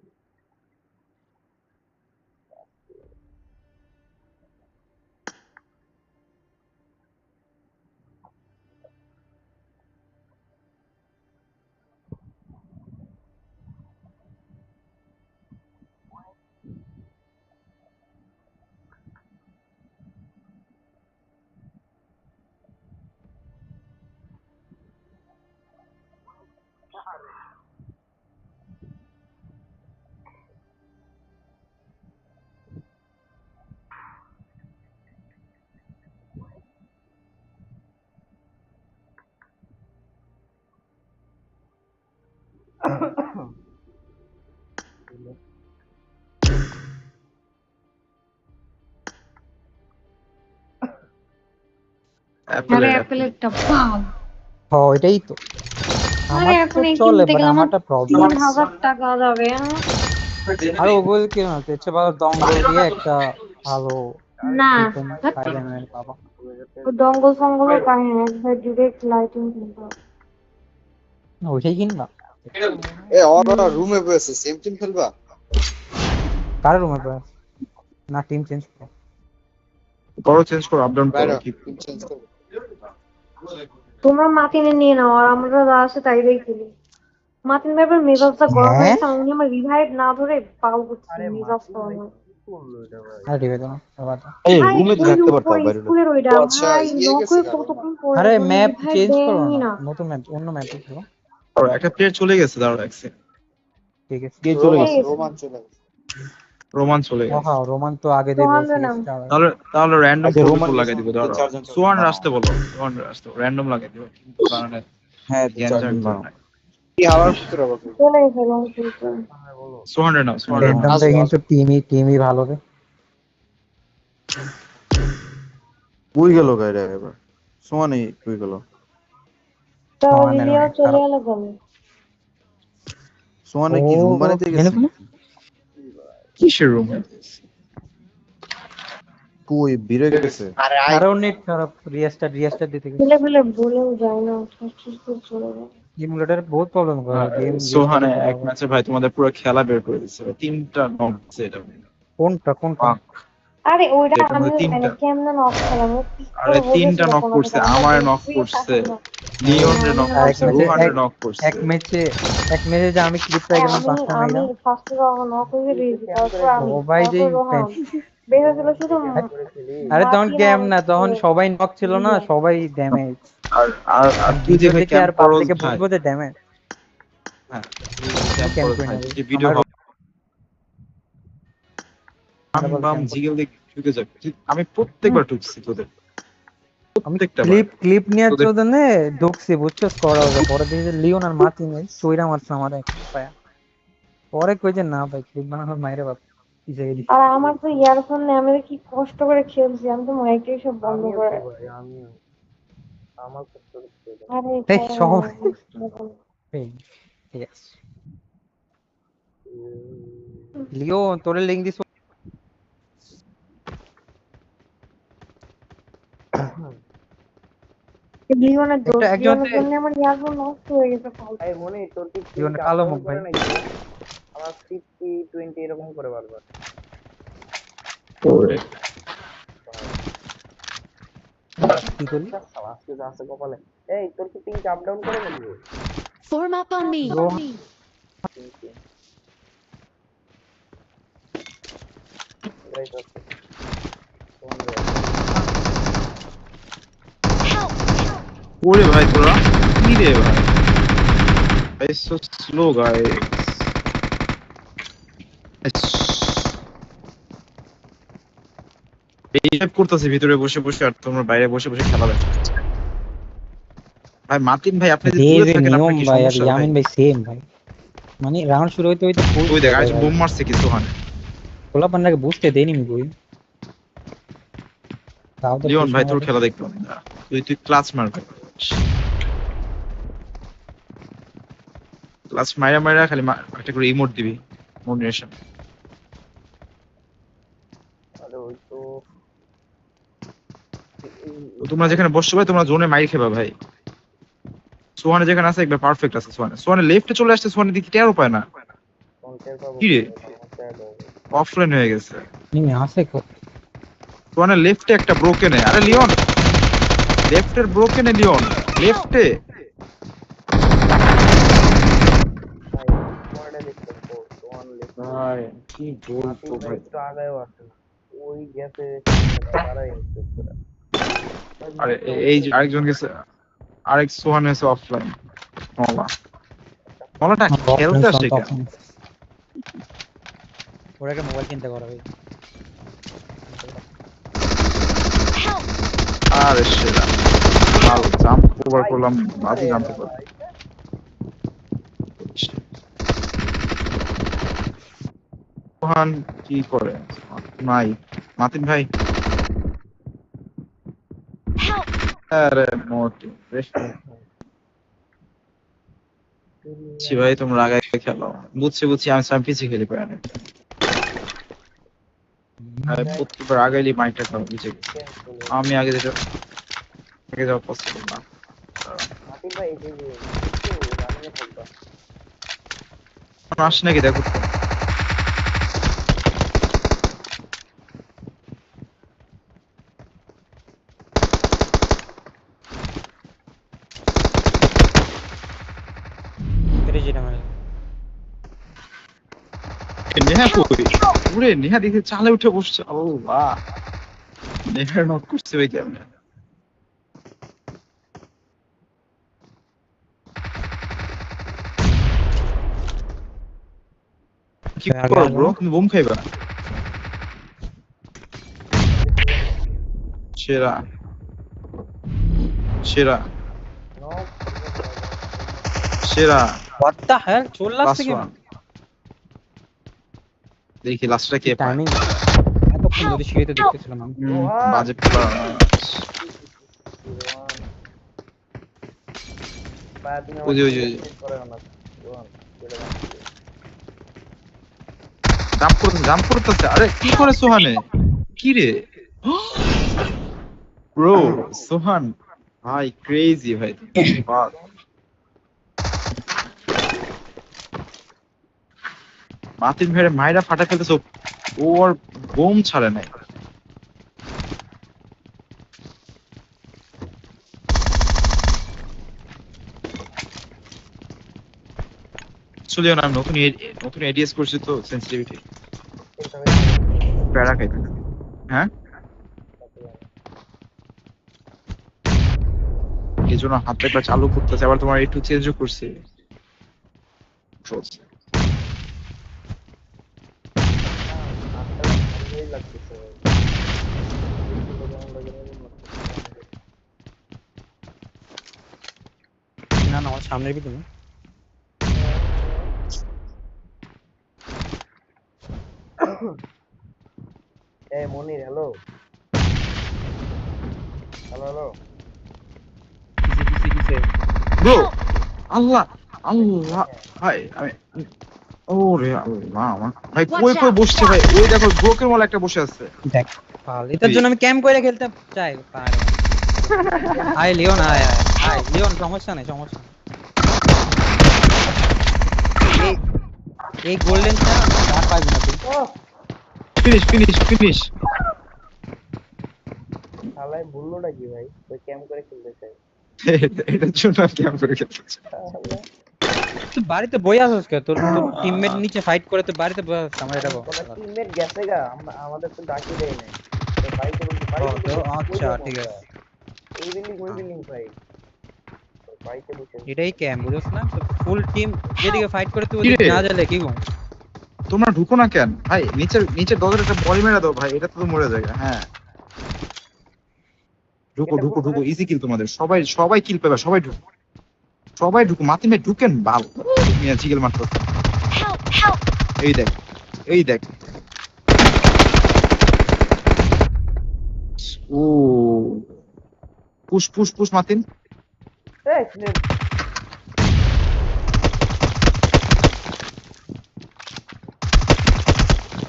Speaker 6: আরে অ্যাপেলের ডাব্বা
Speaker 3: এটাই তো
Speaker 6: আরে
Speaker 3: আমার তো
Speaker 6: এখন এই
Speaker 3: চলে
Speaker 6: কিনতে
Speaker 3: বাট
Speaker 6: গেলে আমার
Speaker 3: আমারটা প্রবলেম
Speaker 6: 3000 টাকা যাবে
Speaker 3: আর ওগুলো কি না এর চেয়ে ভালো ডঙ্গল দিয়ে একটা ভালো
Speaker 6: না
Speaker 3: ফাইবার পাবা
Speaker 6: ডঙ্গল ফঙ্গলের কাহিনী একবার ডিরেক্ট লাইটিং কিনতে হবে।
Speaker 3: ওইটাই কিনবা
Speaker 5: এ ওরা রুমে বসে সেম টিম খেলবা
Speaker 3: কার রুমে না টিম চেঞ্জ করো
Speaker 2: করো চেঞ্জ করো আপ ডাউন
Speaker 5: বাইরে
Speaker 2: করো কি
Speaker 5: টিম চেঞ্জ করবে
Speaker 6: তোমরা মাতিনে নিয়ে নাও আর আমরা যা আছে তাই দিয়ে খেলি মাতিন ভাইবার মেজাজটা গরম
Speaker 3: হ্যাঁ?
Speaker 6: হয়েছে উনি আমার রিভাইভ না ধরে পাগল করছে মেজাজটা আমার
Speaker 4: করলো এটা ভাই
Speaker 3: আরে ঠিক আছে না ব্যাপারটা
Speaker 8: এই
Speaker 6: ভাই,
Speaker 8: রুমে তো
Speaker 6: ওই
Speaker 8: থাকতে
Speaker 6: উপরে
Speaker 8: পারতাম বাইরে
Speaker 6: স্কুলের ওইটা
Speaker 5: ও আচ্ছা,
Speaker 6: ভাই
Speaker 5: ইয়ে
Speaker 6: নক
Speaker 5: গেছে
Speaker 6: হয়ে
Speaker 5: কারো।
Speaker 6: কতক্ষণ পরে
Speaker 3: আরে
Speaker 6: কোনো
Speaker 3: ম্যাপ
Speaker 6: revive
Speaker 3: চেঞ্জ করো
Speaker 6: দেয়নি
Speaker 3: না
Speaker 6: না
Speaker 3: নতুন ম্যাপ অন্য ম্যাপে খেলো
Speaker 2: আর একটা প্লেয়ার চলে গেছে দাঁড়াও এক সেকেন্ড
Speaker 3: ঠিক আছে
Speaker 8: কে চলে গেছে
Speaker 6: এই-
Speaker 5: রোমান চলে গেছে
Speaker 2: রোমান চলে গেছে।
Speaker 3: হ্যাঁ রোমান তো আগে দিয়ে
Speaker 6: সোহান
Speaker 3: বলছি
Speaker 6: নাম।
Speaker 2: তাহলে র্যান্ডম
Speaker 8: আচ্ছা, রোমান
Speaker 2: প্রোটোকল লাগাই
Speaker 8: গেছে
Speaker 2: দিব
Speaker 8: মানে
Speaker 2: ধরো।
Speaker 8: 3-4 জন চলে
Speaker 2: সোহান
Speaker 8: বানাও।
Speaker 2: আসতে বলো, সোহান আসতে র্যান্ডম লাগাই দিব, কিন্তু কারণে
Speaker 8: হ্যাঁ,
Speaker 2: জ্ঞান
Speaker 8: 4
Speaker 2: জান
Speaker 8: জন
Speaker 2: তো
Speaker 8: বানাও।
Speaker 2: নাই।
Speaker 5: কি হাওয়ার ভিতরে বাকি
Speaker 6: চলে গেছে রং খেলতে।
Speaker 2: সোহান নাও, সোহান নাও।
Speaker 3: র্যান্ডমটা কিন্তু টিমই ভালো রে।
Speaker 8: কই গেল গাইরা এবার? সোয়ানি কই গেল?
Speaker 6: তো
Speaker 3: সোহানের
Speaker 6: লিলিয়াও
Speaker 3: অনেক
Speaker 6: চলে
Speaker 3: খারাপ।
Speaker 6: গেল কেন?
Speaker 8: সোয়ানি কি রুম বানাইতে
Speaker 3: কেন
Speaker 8: গেছে?
Speaker 3: কেন?
Speaker 2: কিসের রুম?
Speaker 8: কই বিরে গেছে?
Speaker 5: আরে
Speaker 3: আরো নেট খারাপ, রিস্টার্ট দিতে গেছে।
Speaker 6: ছেলে পেলে বলেও যায় না, ঠাস করে চলে যায়।
Speaker 3: ইমুলেটর বহুত প্রবলেম করে গেম
Speaker 2: সোহানে এক ম্যাচে ভাই তোমাদের পুরো খেলা বের করে দিচ্ছে, 3টা নক দিচ্ছে এটা।
Speaker 3: কোনটা?
Speaker 6: আরে ওইটা
Speaker 2: এটার
Speaker 6: আমি
Speaker 2: মধ্যে 3টা,
Speaker 6: কেমনে নক খেলাম, কি
Speaker 2: আরে
Speaker 6: করে
Speaker 2: 3টা
Speaker 6: বোঝাছিল
Speaker 2: নক
Speaker 6: তোমাকে?
Speaker 2: করছে, আমার নক করছে, লিওন রে নক
Speaker 3: আর
Speaker 2: করছে, রোহানের নক করছে।
Speaker 3: এক ম্যাচে যে আমি ক্লিপ পাই গেলাম 5টা
Speaker 6: আমি
Speaker 3: মেয়েরা।
Speaker 6: ফার্স্টে নক করে দিয়েছি, তারপর আমি,
Speaker 3: ও ভাই
Speaker 6: তারপর
Speaker 3: যেই
Speaker 6: রোহান বের হয়েছিল শুধু
Speaker 3: আরে তখন
Speaker 6: মার্টিন
Speaker 3: গেম
Speaker 6: আর
Speaker 3: না, তখন সবাই নক ছিল না,
Speaker 6: লিলিয়ান।
Speaker 3: সবাই ড্যামেজ।
Speaker 2: আর আর আর তুই যে
Speaker 3: ভিডিও
Speaker 2: ভাই
Speaker 3: দেখে
Speaker 2: ক্যাম্প
Speaker 3: আর
Speaker 2: করস
Speaker 3: পাবলিকে
Speaker 2: ভাই,
Speaker 3: বুঝবো যে ড্যামেজ।
Speaker 2: হ্যাঁ ক্যাম্প
Speaker 3: ক্যাম্প
Speaker 2: করস
Speaker 3: করি
Speaker 2: ভাই,
Speaker 3: না
Speaker 2: তুই
Speaker 3: ভাই।
Speaker 2: যে ভিডিও
Speaker 3: আমার
Speaker 2: বাম
Speaker 3: বল
Speaker 2: বাম
Speaker 3: ক্যাম্প করি।
Speaker 2: জিগেল দেখে ঢুকে যাবে। আমি প্রত্যেকবার ঢুকছি তোদের,
Speaker 3: আমি
Speaker 2: প্রত্যেকটা
Speaker 3: ক্লিপ নিয়ে
Speaker 2: তোদের
Speaker 3: চোদনে ঢুকছি বুঝছো, স্কোর হবে পরে দেখি যে লিওন আর মার্টিন চইরা মারছে আমার এক পায়া। পরে কই যে না ভাই ক্লিপ বানানোর মাইরে বাপ পিছে গেলি।
Speaker 6: আর আমার তো ইয়ারফোন নেই, আমি তো কি কষ্ট করে খেলছি, আমি তো মাইকটাই সব বন্ধ করে। আরে
Speaker 3: এই সব
Speaker 6: ভাই,
Speaker 3: এই, ঠিক আছে লিওন তোরে লিংক দিস।
Speaker 6: লিওনের দোষ, লিওনের
Speaker 3: একজনকে
Speaker 6: জন্য আমার ইয়ারফোন নষ্ট হয়ে গেছে।
Speaker 4: এই মনে তোর কি
Speaker 3: লিওনের কালো মুখ ভাই।
Speaker 4: আমার 50-20 এরকম করে বারবার।
Speaker 2: করে
Speaker 3: কি করলি?
Speaker 4: আজকে যা আছে কপালে। এই তোর কি পিঙ্ক আপ ডাউন করে বলবি?
Speaker 7: Form up on me.
Speaker 3: Bro.
Speaker 4: Right আছে।
Speaker 7: Help!
Speaker 2: ওরে ভাই তোরা কি রে ভাই, ভাই সো স্লো গাইস। এই টাইপ করতেছে ভিতরে বসে বসে, আর তোমরা বাইরে বসে বসে খেলা দেখো। ভাই মাতিন ভাই, আপনি যে দূরে
Speaker 3: দেবে
Speaker 2: থাকেন,
Speaker 3: নিয়ম
Speaker 2: আপনার কি
Speaker 3: ভাই আর
Speaker 2: সমস্যা ভাই?
Speaker 3: ইয়ামিন ভাই সেম ভাই, মানে রাউন্ড শুরু হইতে হইতে
Speaker 2: ওই দেখ আজ বোম মারছে কিছু হয়।
Speaker 3: খোলা পান্নাকে বুঝতে দেয়নি আমি বই। তাও তো
Speaker 2: লিওন ভাই তোর
Speaker 3: কৃষ্ণ
Speaker 2: খেলা দেখবো না, তুই ক্লাস মারবে, ক্লাস মাইরা মাইরা খালি একটা করে ইমোট দিবি মোটিভেশন।
Speaker 4: আরে ওই তো
Speaker 2: তোমরা যেখানে বসছো ভাই, তোমরা জোনে মাইর খেবা ভাই। সোহানে যেখানে আছে একবার পারফেক্ট আছে, সোহানে লেফটে চলে আসছে, সোহানে দিকে টেরও পায় না,
Speaker 4: কন্টেন্ট পাবো
Speaker 2: কি রে অফলাইন হয়ে গেছে।
Speaker 3: নিমে আসে কো
Speaker 2: সোহানে লেফটে একটা ব্রোকেনে, আরে লিওন লেফটের ব্রোকেনে, লিওন লেফটে। ভাই কি বলবো ভাই,
Speaker 4: একটু আগায়ও আসে না ওই গ্যাপে তারাই ইনস্টেট করে।
Speaker 2: আরে এই যে আরেকজন গেছে, আরেক সোহান হয়েছে অফলাইন। মলাটা খেলতে আসে কেন?
Speaker 3: ওরাকে মোবাইল কিনতে করা ভাই।
Speaker 7: Help!
Speaker 2: আরে সেরা ভালো জাম্প ওভার করলাম, বাজে জানতে পারলাম। সোহান কি করে নাই, মাতিন ভাই।
Speaker 7: Help!
Speaker 2: আরে মোটি ভাই, তোমরা আগে খেলো, বুঝছি আমি পিছিয়ে খেলি পাই না। প্রত্যেকবার আগাইলি মাইন্ডটা খারাপ বুঝে গেছি। আমি আগে যাওয়া পসিবল না।
Speaker 4: মাতিন ভাই এই যে রানিং এ পড়বা
Speaker 2: আসে নাকি দেখো তো। নেহা কই? ওরে নেহা দেখে চালে উঠে বসছে, আল্লাহ নেহা নক করছে ভাই কেমনে? কি করো ব্রো, তুমি বোম খাইবা? সেরা সেরা
Speaker 4: নক
Speaker 2: সেরা
Speaker 3: হোয়াট দ্য হেল চল
Speaker 2: লাস্ট
Speaker 3: লাগছে কি
Speaker 2: ওয়ান দেখি লাস্টটা কে পায়
Speaker 3: টাইমিং এতক্ষণ ধরে শুয়ে তো দেখতেছিলাম আমি
Speaker 2: বাজে প্লেয়ার ওই যে, ওই যে। জাম্প করতেছে আরে কি করে সোহানে কি রে ব্রো সোহান ভাই ক্রেজি ভাই বাস। মাতিন ভাইরে মাইরা ফাটা খেলতেছে ও আর বোম ছাড়ে নাই চলিও না নতুন এডিএস করছি তো সেন্সিটিভিটি প্যারা খাইতে হ্যাঁ এই জন্য হাতে একবার চালু করতেছে আবার তোমার একটু চেঞ্জও করছে চলছে।
Speaker 3: না না আমার সামনের ভিতরে
Speaker 4: এই মনির হ্যালো হ্যালো হ্যালো
Speaker 3: কিসে
Speaker 2: ব্রো আল্লাহ আল্লাহ ভাই আমি ওরে আল্লাহ আমার ভাই কই কই বসছে ভাই ওই দেখো ব্রোকের মল একটা বসে আছে
Speaker 3: দেখ পাল এটার জন্য আমি ক্যাম্প করে খেলতে চাই পারে আয় লিওন আয় আয় আয় লিওন সমস্যা নেই সমস্যা নেই এই গোল্ডেনটা আর পাইবি না তুই
Speaker 2: ফিনিশ ফিনিশ ফিনিশ
Speaker 4: শালাই বললোটা কি ভাই ওই ক্যাম্প করে খেলতে চাই
Speaker 2: এটার জন্য ক্যাম্প করে খেলতেছে
Speaker 3: তুই বাড়িতে বই আসছিস কে তোর টিমমেট নিচে ফাইট করে তুই বাড়িতে বই আসছিস আমার এটা বল
Speaker 4: ওটা টিমমেট গেছে গা আমাদের তো ডাকি দেয় নাই তো বাইকে বলছি বাইকে
Speaker 3: আচ্ছা ঠিক আছে
Speaker 4: এই বিল্ডিং ভাই বাইকে বসে
Speaker 3: এটাই ক্যাম্প বুঝছ না ফুল টিম যেদিকে ফাইট করে তুই ওদিকে না গেলে কি গো
Speaker 2: তোমরা ঢুকো না কেন ভাই নিচের দরজাটা একটা বল মেরে দাও ভাই এটা তো মরে যায় হ্যাঁ ঢুকো ঢুকো ঢুকো ইজি কিল তোমাদের সবাই কিল পাবে সবাই ঢুকো মাতিন ভাই ঢুকেন বাল মিয়া জিগেল মারতো
Speaker 7: Help! Help!
Speaker 2: এই দেখ ও পুশ মাতিন
Speaker 4: এই স্নেপ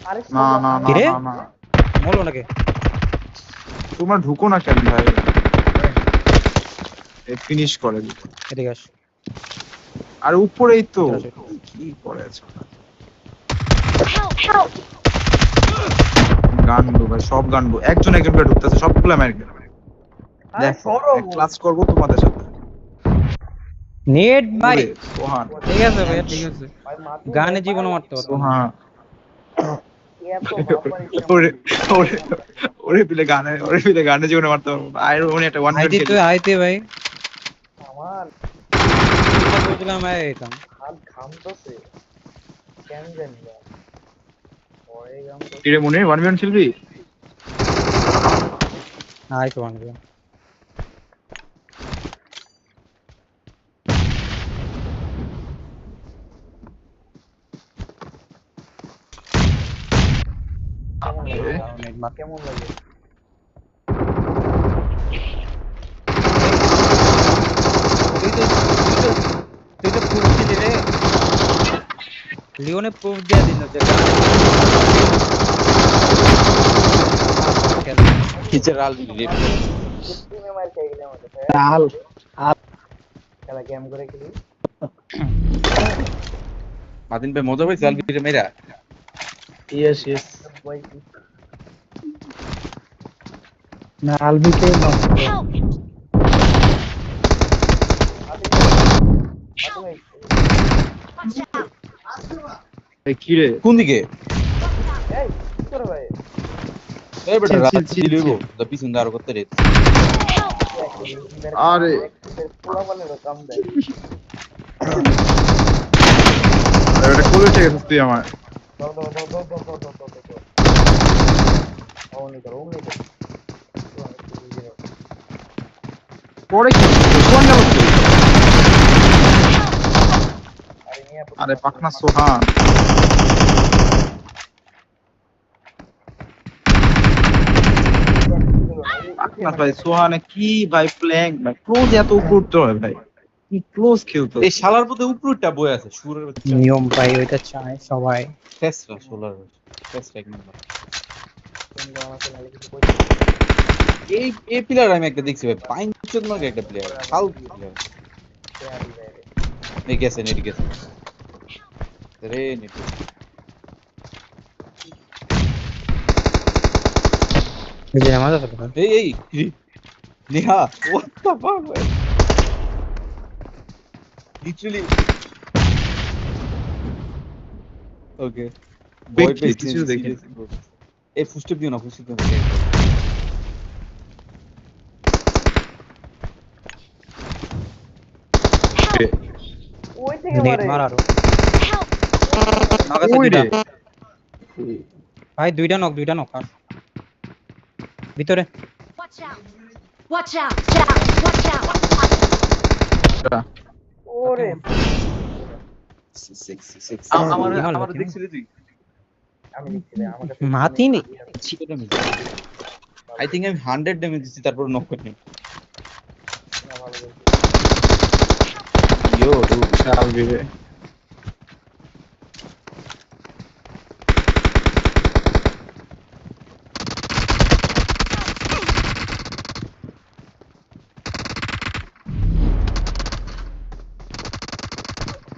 Speaker 4: আরে
Speaker 2: না না না
Speaker 3: কিরে?
Speaker 2: না, না
Speaker 3: বলো নাকি
Speaker 2: তোমরা ঢুকো না কেন ভাই ফিনিশ করে দিতে
Speaker 3: এদিকে আস
Speaker 2: আর উপরেই তো
Speaker 3: ঠিক আছে।
Speaker 2: কি করে আছে
Speaker 7: Help! Help!
Speaker 2: গান্ডু ভাই সব গান্ডু একজন করে ঢুকতেছে সবগুলো আমেরিকান
Speaker 4: আরে
Speaker 2: দেখো
Speaker 4: সরো
Speaker 2: ক্লাস করব তোমাদের সাথে
Speaker 3: নেট ভাই
Speaker 2: ওরে, সোহান
Speaker 3: ঠিক আছে ভাই ঠিক আছে
Speaker 4: ভাই মারতে
Speaker 3: গানে জীবন মারতে পারতো
Speaker 2: সোহান
Speaker 4: এত বাপারি
Speaker 2: ওরে পিলে গানে জীবনে মারতে পারবো আর উনি একটা ওয়ান
Speaker 3: আইতে তুই আইতে ভাই
Speaker 4: আমার
Speaker 3: বুঝলাম আইতাম
Speaker 4: হাত ঘামতেছে কেন জানি না পরে ঘামতেছে
Speaker 2: কিরে মনে 1v1 খেলবি
Speaker 3: আইতো আনবে
Speaker 4: কেমন লাগে
Speaker 3: তুই তো প্রুফ দিলি রে লিওনে প্রুফ দিয়ে দিল যে
Speaker 8: টিচার আল ডিলিট
Speaker 4: টিমে মার খেয়ে গেলে আমাদের
Speaker 3: আল
Speaker 4: খেলা গেম করে খেলি
Speaker 8: মাদিন ভাই মজা পাইছে আল ডিলিট মেরা
Speaker 3: ইয়েস
Speaker 4: ভাই
Speaker 3: না আলবিকে
Speaker 7: Help!
Speaker 2: এই কিরে
Speaker 8: কোন দিকে
Speaker 4: এই কি করে ভাই
Speaker 8: এই বেটা
Speaker 2: চিল,
Speaker 8: রাত
Speaker 2: চিল, চিল,
Speaker 8: দিলইবো দা পিছন দাঁড় করতে রে
Speaker 2: আরে
Speaker 4: পোলা বানের কাম দেয়
Speaker 2: এটা কোলে থেকে তুই আমার
Speaker 4: দাও ও নি করো
Speaker 2: পরে কি সোহান গেল কি?
Speaker 4: আরে মিয়া
Speaker 2: আরে পাকনা সোহান পাকনা ভাই সোহানে কি ভাই প্ল্যাঙ্ক ভাই ক্লোজ এত উপর উঠতে হয় ভাই কি ক্লোজ খেলতো
Speaker 8: এই শালার মধ্যে উপরটা বই আছে সুরের বাচ্চা
Speaker 3: নিয়ম ভাই ওইটা চায় সবাই।
Speaker 8: টেস্টরা সোলার টেস্ট এক নাম্বার
Speaker 4: তুমি আমাকে নালে কিছু কইছো
Speaker 8: এই প্লেয়ার আমি একটা দেখছি ভাই পাইনচোদ মার্কে একটা প্লেয়ার ফাল প্লেয়ার
Speaker 4: আরি ভাই
Speaker 8: এই গেছে নেট গেছে রে নেট
Speaker 3: বুঝলি আমাদের তো
Speaker 8: এই নেহা what the fuck ভাই literally okay
Speaker 2: Wait,
Speaker 8: boy page
Speaker 2: কিছু দেখি।
Speaker 8: এই ফুস্টেপ দিও না ফুস্টেপ দিও না
Speaker 4: ওই থেকে
Speaker 3: নেট
Speaker 4: মারে
Speaker 3: মার আরো
Speaker 7: Help!
Speaker 8: নাগাসা
Speaker 2: ওই
Speaker 8: দিটা
Speaker 2: রে
Speaker 3: ভাই দুইটা নক আর ভিতরে
Speaker 7: Watch out! Watch out! Watch out!
Speaker 4: ওরে
Speaker 8: আমার
Speaker 3: ভালো
Speaker 8: আমার
Speaker 3: লাগছে।
Speaker 8: দেখছিলি তুই
Speaker 4: আমি দেখছি ভাই আমাকে
Speaker 3: মাতি নেই
Speaker 8: আই থিংক আমি 100 ড্যামেজ দিছি তারপর নক করিনি
Speaker 4: ভালো বলছি
Speaker 8: ইয়ো ডুড
Speaker 2: চাল দিবে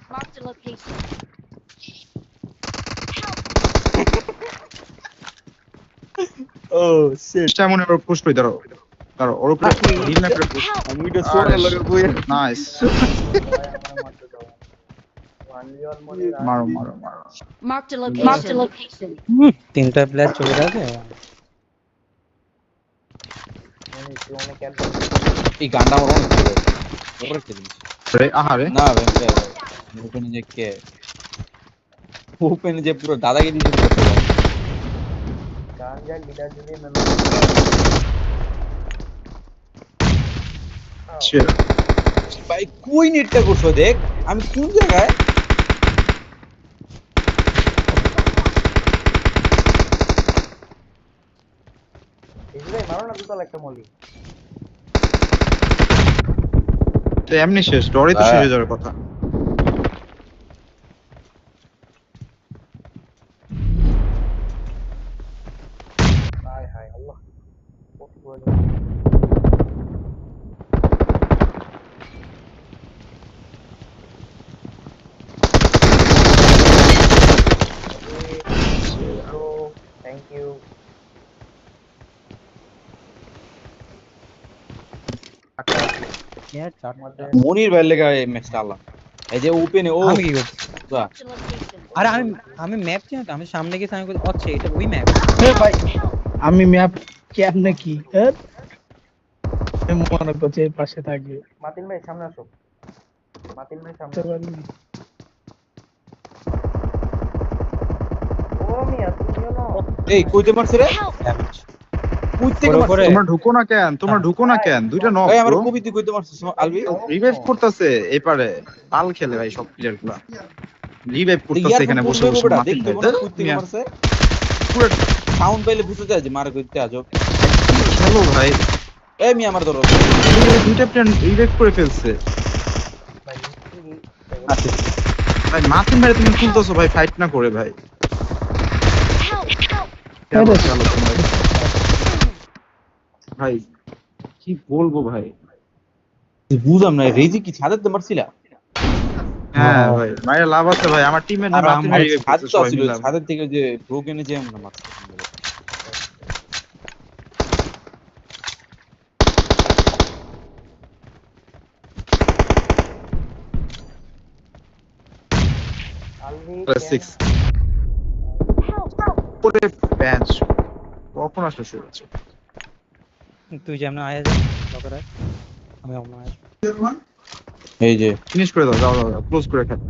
Speaker 7: Mark the location.
Speaker 8: Oh shit
Speaker 2: চেষ্টা মনে করে পুশ করে দাঁড়াও দাঁড়াও ওর উপরে হিল না করে পুশ
Speaker 7: Help!
Speaker 8: আমি এটা সোনা লাগা বই
Speaker 2: নাইস
Speaker 4: ভাই আমার মারতে দাও ওয়ান মনে
Speaker 2: মারো মারো মারো
Speaker 7: Mark the location. Mark the location.
Speaker 3: তিনটা প্লেয়ার চলে যাবে
Speaker 4: মনে কি অনেক ক্যাম্প
Speaker 8: এই গানটা আমার অনেক ভালো লাগে ওপরে কে দিন
Speaker 2: রে আহারে
Speaker 8: না ভাই ওপেনে যে কে ওপেনে যে পুরো দাদাগিরি শুরু করতে পারে
Speaker 4: গান যা লিডার যদি
Speaker 2: Shit.
Speaker 8: ভাই কই নেটটা করছো দেখ আমি কোন জায়গায়
Speaker 4: এই ভাই মারো না দুতলা একটা মলি
Speaker 2: তো এমনি শেষ ডরে তো শেষ হয়ে যাওয়ার কথা
Speaker 4: হায় হায় আল্লাহ কত বড় থ্যাংক ইউ
Speaker 8: মনির ভাই লেগা এই ম্যাচটা আল্লাহ এই যে ওপেনে ও
Speaker 3: আমি কি করছি
Speaker 8: বাহ,
Speaker 7: Mark the location.
Speaker 3: আরে আমি ম্যাপ চিনি না তো, আমি সামনে গেছি আমি বলছি, আচ্ছা এটা ওই ম্যাপ
Speaker 9: ভাই আমি ম্যাপ কেমনে কি মনে করছে এর পাশে থাকবে
Speaker 4: মাতিন ভাই সামনে আসো মাতিন ভাই সামনে
Speaker 9: বুঝতে
Speaker 4: আসো।
Speaker 9: পারিনি।
Speaker 4: ও মিয়া তুমিও না
Speaker 8: এই কইতে পারছ রে
Speaker 7: Help!
Speaker 3: ড্যামেজ
Speaker 8: কই থেকে
Speaker 3: ওর
Speaker 8: মারছ
Speaker 3: উপরে।
Speaker 2: তোমরা ঢুকো না কেন তোমরা ঢুকো না কেন দুইটা নক
Speaker 8: ভাই আমার
Speaker 2: ব্রো
Speaker 8: কবিতে কইতে পারছিস আলবি
Speaker 2: রিভাইভ করতেছে এপারে পাল খেলে ভাই সব প্লেয়ার গুলা রিভাইভ করতেছে এখানে বসে বসে মাতিন
Speaker 8: দেখতে
Speaker 2: ভাই
Speaker 8: বড় কই থেকে মারছে
Speaker 2: পুরো
Speaker 8: সাউন্ড পাইলে বুঝতে যায় যে মারে কইতে আজব
Speaker 2: খেলো ভাই
Speaker 8: এই মি আমার ধরো
Speaker 2: এই দুইটা প্লেয়ার রিভাইভ করে ফেলছে
Speaker 4: ভাই মিস্ত্রি
Speaker 2: আচ্ছা ভাই মাতিন ভাই তুমি তুলতেছো ভাই ফাইট না করে ভাই
Speaker 7: Help! Help!
Speaker 2: খেলো, খেলো তোমরা। ভাই কি বলবো ভাই
Speaker 8: বুঝলাম না রেজি কি ছাদের মারছিলা
Speaker 2: হ্যাঁ ভাই মায়ের লাভ আছে ভাই আমার টিমের না
Speaker 3: আর
Speaker 2: মাতিন
Speaker 3: আমার
Speaker 2: রিভাইভ
Speaker 8: ছাদ
Speaker 2: করছে
Speaker 8: তো
Speaker 2: সবাই
Speaker 8: ছিল
Speaker 2: মিলে
Speaker 8: ছাদের থেকে যে ব্রোকেনে যে আমরা মারছি
Speaker 4: আলভি
Speaker 2: প্লাস 6
Speaker 7: Help! Help!
Speaker 2: পরে বেঞ্চ কখন আসলে শুরু হচ্ছে
Speaker 3: তুই যেমন আয়া যা লকার আয় আমি অন্য আয়
Speaker 8: এই যে
Speaker 2: ফিনিশ করে দাও যাও যাও ক্লোজ করে খেল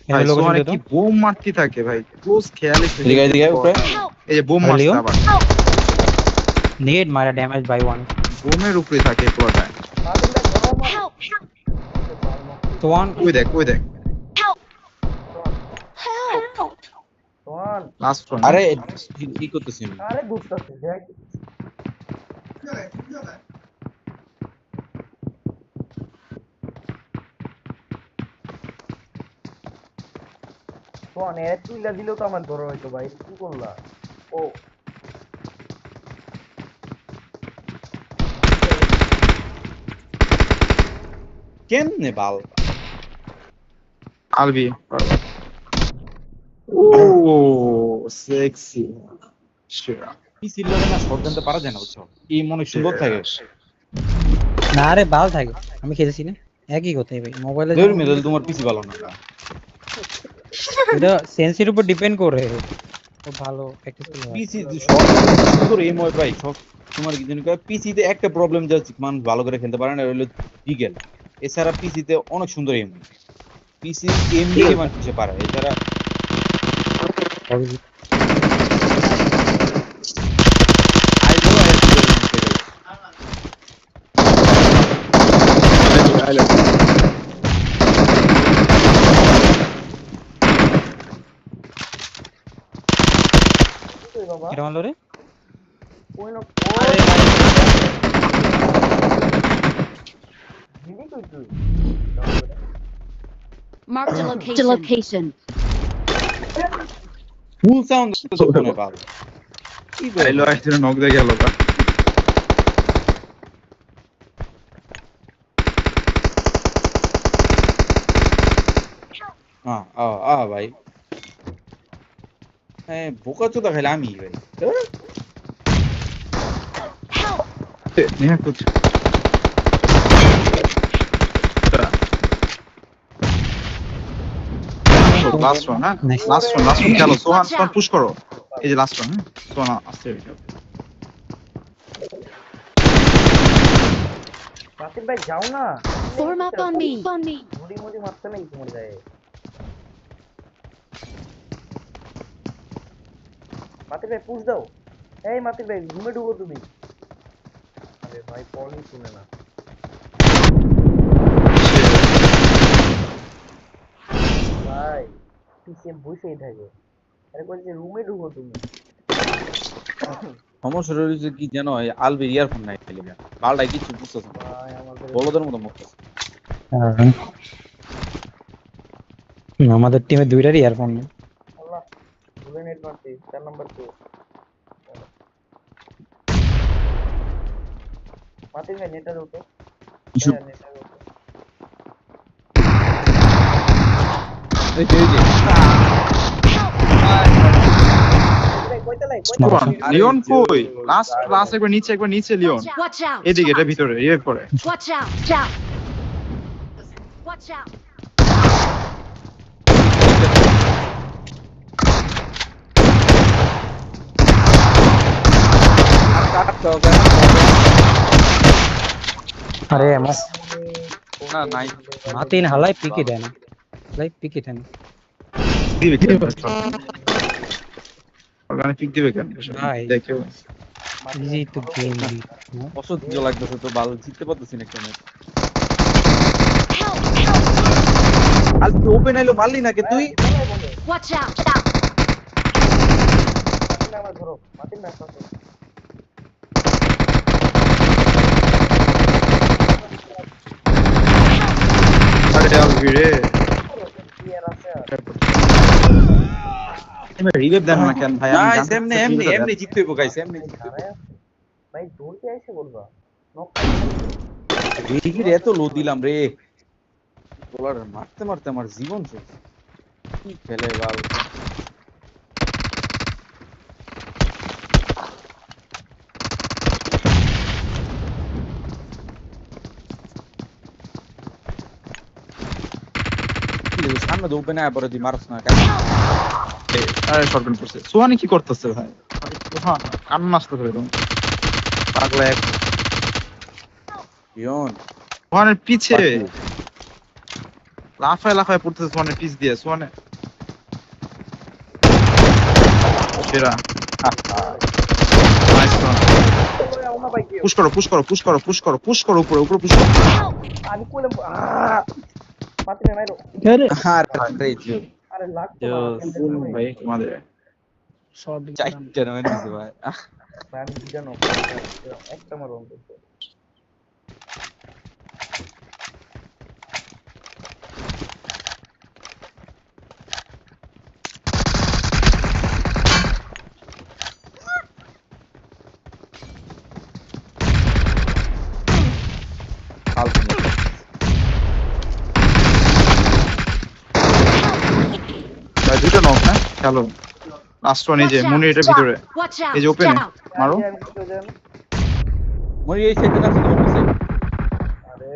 Speaker 2: ভাই
Speaker 3: লোকেশন
Speaker 2: সোহানে
Speaker 3: দে তো
Speaker 2: কি বোম মারতে থাকে ভাই ক্লোজ খেয়ালে
Speaker 8: এদিকে এদিকে উপরে
Speaker 7: Help!
Speaker 2: এই যে বোম
Speaker 3: হ্যাঁ,
Speaker 2: মারছে
Speaker 3: লিও?
Speaker 2: আবার
Speaker 3: নেট মারা ড্যামেজ বাই 1
Speaker 2: বোমের উপরে থাকে পুরোটা।
Speaker 4: মাতিন ভাই ধরো আমার।
Speaker 7: Help!
Speaker 3: সোয়ান
Speaker 2: ওই দেখ ওই দেখ
Speaker 7: Help!
Speaker 4: সোহান
Speaker 2: লাস্ট ওয়ান।
Speaker 8: আরে কি করতেছেন?
Speaker 4: আরে ঘুরতেছে দেখ সোহান এর তুইলা দিলেও তো আমার ধরো হয়তো ভাই কি করলা ও
Speaker 8: কেমনে বাল?
Speaker 2: আলবি ও সেক্সি শিরা।
Speaker 8: পিসির লগে না শট জানতে পারা যায় না বুঝছো? এই মনে সুন্দর থাকে।
Speaker 3: না রে বাল থাকে, আমি খেলেছি না একই কথাই ভাই। মোবাইলে
Speaker 8: ধরে মেদল তোমার পিসি ভালো না।
Speaker 3: এটা সেন্সির উপর ডিপেন্ড করে, তো ভালো প্র্যাকটিস করলে হয়।
Speaker 8: পিসি শট সুন্দর এম হয় ভাই। সব তোমার কি জানি পিসি তে একটা প্রবলেম যা মানুষ ভালো করে খেলতে পারে না, হলো ডিগেল। এছাড়া পিসি তে অনেক সুন্দর এম। পিসি এম দিয়ে মানুষ কিছু পারে। এছাড়া
Speaker 4: তুই বাবা
Speaker 3: এটা মারলো রে।
Speaker 4: ওই না দিদি কই তুই
Speaker 7: Marked a location.
Speaker 8: Full sound শুনে পাবে। কি
Speaker 2: আইলো আইতে নক দিয়ে গেল তা।
Speaker 8: ভাই হ্যাঁ বোকা চোদা খাইলে আমি ভাই
Speaker 2: নিয়ে কুছ লাস্ট ওয়ান হ্যাঁ লাস্ট ওয়ান চলো সোহান সোহান পুশ করো। এই যে লাস্ট ওয়ান হ্যাঁ সোহান আসছে।
Speaker 4: মাতিন ভাই যাও না
Speaker 7: Form up on me.
Speaker 4: মুড়ি মুড়ি মারতে নাই তোমার গায়ে মাতিন ভাই পুশ দাও এই মাতিন ভাই রুমে ঢুকো তুমি আরে ভাই কলই শুনে না ভাই পিছিয়ে বসেই থাকে আরে বলছে রুমে ঢুকো তুমি
Speaker 8: সমস্যা রয়েছে কি জানো আলবে ইয়ারফোন নাই খেলে বালটাই কিছু বুঝতেছে না
Speaker 4: ভাই আমাদের
Speaker 8: বলদের মতো মুখ
Speaker 3: আমাদের টিমে দুইটারই ইয়ারফোন নেই।
Speaker 4: আল্লাহ ভুলে নেট মারছি 4 নাম্বার তো মাতিন ভাই নেটটা দাও তো নেটটা দাও তো
Speaker 8: এই যে
Speaker 2: লিওন কই লাস্ট লাস্ট একবার নিচে লিওন
Speaker 7: Watch out!
Speaker 2: এদিকে এটা ভিতরে রিভাইভ করে।
Speaker 7: Watch out! Watch out!
Speaker 3: আরে
Speaker 8: না নাই
Speaker 3: মাতিন হালাই পিকে দেয় না, হালাই পিকে দেয় না
Speaker 2: দিবে কেন অর্গানিক পিক দিবে কেন
Speaker 3: ভাই।
Speaker 2: দেখো
Speaker 3: ইজি টু গেম
Speaker 8: অসহ্য লাগতেছে তো ভালো জিততে পারতেছি না কেন আল তুই ওপেন আইলো মারলি না কে তুই
Speaker 7: Watch out!
Speaker 4: মাতিন আমার ধরো মাতিন না পাশে
Speaker 2: আরে আলবি রে
Speaker 4: ক্লিয়ার আছে
Speaker 2: তুমি রিভাইভ দেন না কেন ভাই? আমি
Speaker 8: গাইস
Speaker 2: জানতে
Speaker 8: এমনি
Speaker 2: চাচ্ছি
Speaker 8: এমনি
Speaker 2: revive
Speaker 8: জিততে হইব গাইস এমনি জিততে হইব।
Speaker 4: আরে ভাই দৌড়তে আইসে বলবা নক
Speaker 8: রিগির এত লো দিলাম রে বলার মারতে মারতে আমার জীবন শেষ কি খেলে বাল সামনে তো ওপেন আয় পরে তুই মারছ না কেন
Speaker 2: আরে শটগান করছে। সোহানি কি করতেছে ভাই? সোহান কান্না আসতেছে এরকম পাগলা এক।
Speaker 8: ইয়ন
Speaker 2: সোহানের পিছে লাফায় পড়তেছে সোহানের পিছ দিয়ে। সোহানে সেরা নাইস ওয়ান।
Speaker 4: ওরে আমার ভাই কেউ
Speaker 2: পুশ করো পুশ করো পুশ করো পুশ করো পুশ করো উপরে উপরে পুশ করো।
Speaker 4: আমি কইলাম মাতির ভাই মাইরো
Speaker 9: আরে
Speaker 4: আরে লাগতো না
Speaker 2: ভাই তোমাদের
Speaker 9: শর্ট
Speaker 8: চারটা না দিছে ভাই
Speaker 4: ভাই আমি জানো একটা মারো অন্তত
Speaker 2: ভাই দুটো নক না চলো লাস্ট ওয়ান এই যে
Speaker 7: Watch
Speaker 2: মনি
Speaker 7: out!
Speaker 2: এটার ভিতরে
Speaker 7: Watch out!
Speaker 2: এই যে ওপেনে
Speaker 7: Watch out!
Speaker 2: মারো।
Speaker 4: আমি কিছু জানি
Speaker 8: মরি এই সাইডে না তোমার কাছে
Speaker 4: আরে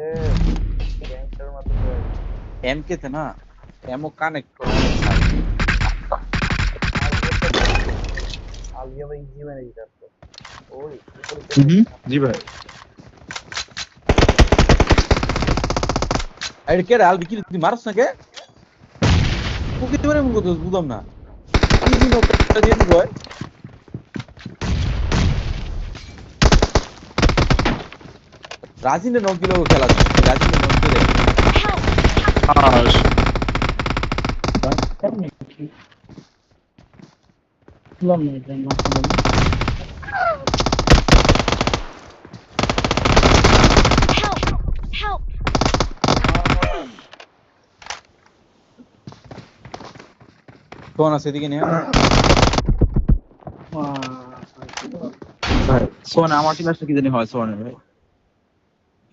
Speaker 4: গ্যাংস্টার মাতির ভাই
Speaker 8: এমকে তে না এমও কানেক্ট করো
Speaker 4: আলিয়া ভাই জি মানে দিতে আসতো ওই
Speaker 2: জি ভাই
Speaker 8: আরে কে রে আলবি কি তুই মারছ না কে ওকে তোরে মন করতে বুঝলাম না কি দিন ওটা দিয়ে দিই ভাই রাজিনে নক দিলো খেলা রাজিনে নক দিলে
Speaker 2: আর
Speaker 9: খুললাম না এটা মাথা বলে।
Speaker 7: Help! Help!
Speaker 8: কোন আছে এদিকে নিয়ে
Speaker 2: ভাই সোন আমার টিম আসলে কি জানি হয় সোনের ভাই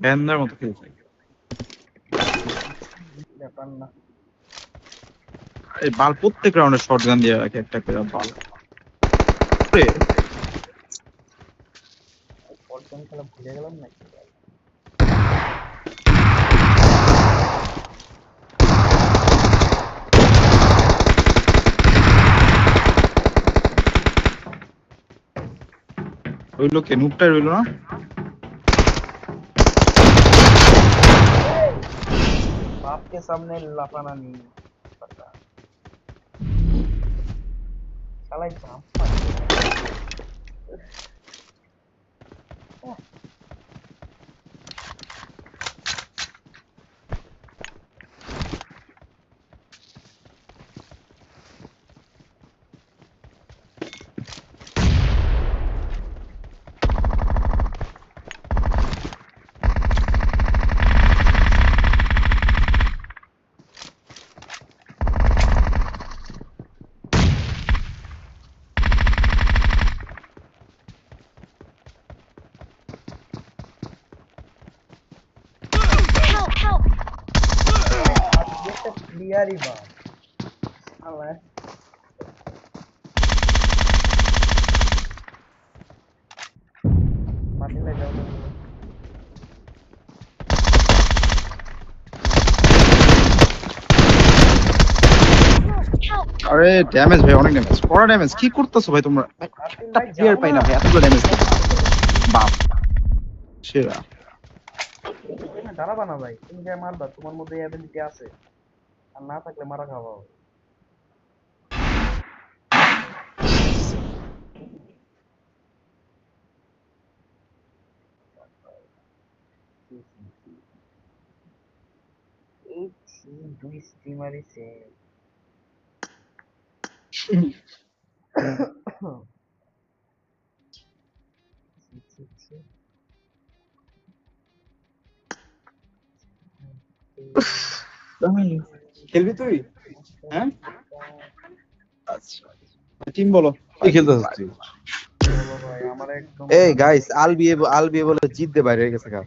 Speaker 2: ব্যান্ডার মতো খেলছে।
Speaker 4: ব্যাপার না
Speaker 2: এই বাল প্রত্যেক রাউন্ডে শটগান দিয়ে রাখে একটা করে বাল আরে
Speaker 4: পরজন খেলা ভুলে গেলাম না
Speaker 2: ওই লোকে নুপটাই রইলো না
Speaker 4: बाप के सामने लाफाना नहीं पता साला जाम
Speaker 7: Help! Help!
Speaker 4: ये तो क्लियर ही बात साला मारने ले जाओ
Speaker 7: Help!
Speaker 2: আরে ড্যামেজ ভাই অনেক ড্যামেজ পড়া ড্যামেজ কি করতেছো ভাই তোমরা একটা প্লেয়ার পাই না ভাই এতগুলো ড্যামেজ বাপ সেরা
Speaker 4: দাঁড়াবা না ভাই তুমি যা মারবা তোমার মধ্যে অ্যাবিলিটি আছে আর না থাকলে মারা খাওয়া হবে এই দুই স্টিমারই সেম
Speaker 8: খেলবি তুই হ্যাঁ
Speaker 2: আচ্ছা টিম বলো
Speaker 8: কি খেলতেছিস তুই
Speaker 4: ভাই আমার একদম
Speaker 8: এই গাইস আলবি বলে জিততে বাইরে হয়ে গেছে গা